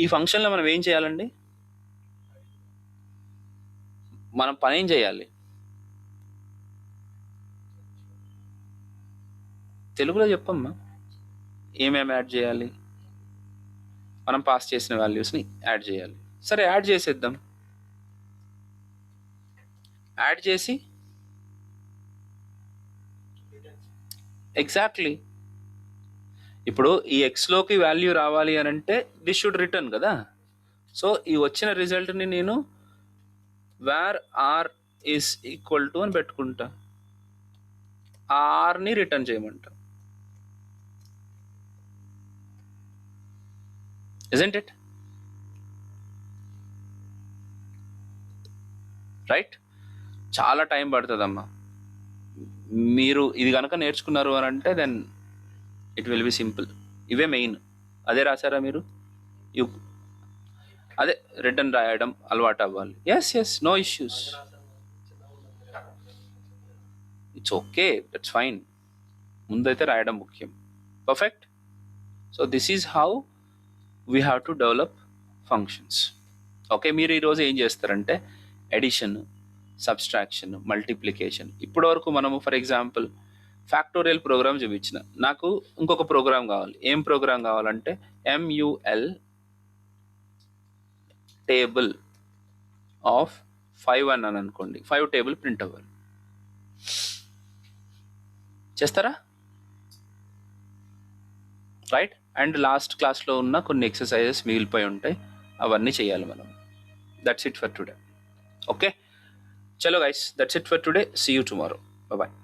ఈ ఫంక్షన్లో మనం ఏం చేయాలండి? మనం పని ఏం చేయాలి? తెలుగులో చెప్పమ్మా. ఏమేమి యాడ్ చేయాలి? మనం పాస్ చేసిన వాల్యూస్ని యాడ్ చేయాలి. సరే, యాడ్ చేసేద్దాం. యాడ్ చేసి ఎగ్జాక్ట్లీ ఇప్పుడు ఈ ఎక్స్లోకి వాల్యూ రావాలి అని అంటే దిస్ షుడ్ రిటర్న్ కదా. సో ఈ వచ్చిన రిజల్ట్ని నేను where R is equal to అని పెట్టుకుంటా, ఆర్ని రిటర్న్ చేయమంటా. Isn't it right? చాలా టైం పడుతుందమ్మా. మీరు ఇది కనుక నేర్చుకున్నారు అని అంటే then it will be simple. ఇవే మెయిన్. అదే రాశారా మీరు? అదే రిటర్న్ రాయడం అలవాటు అవ్వాలి. Yes no issues, it's okay, that's fine. ముందైతే రాయడం ముఖ్యం. Perfect. So this is how we have to develop functions. Okay, మీరు ఈరోజు ఏం చేస్తారంటే ఎడిషన్, సబ్స్ట్రాక్షన్, మల్టిప్లికేషన్. ఇప్పటి వరకు మనము ఫర్ ఎగ్జాంపుల్ ఫ్యాక్టోరియల్ ప్రోగ్రామ్ చూపించిన. నాకు ఇంకొక ప్రోగ్రామ్ కావాలి. ఏం ప్రోగ్రామ్ కావాలంటే MUL టేబుల్ ఆఫ్ 5 అని అనుకోండి. 5 టేబుల్ ప్రింట్ అవ్వాలి. చేస్తారా? రైట్. అండ్ లాస్ట్ క్లాస్లో ఉన్న కొన్ని ఎక్సర్సైజెస్ మిగిలిపోయి ఉంటాయి, అవన్నీ చేయాలి మనం. That's it for today. Okay, చలో guys, that's it for today. See you tomorrow. Bye.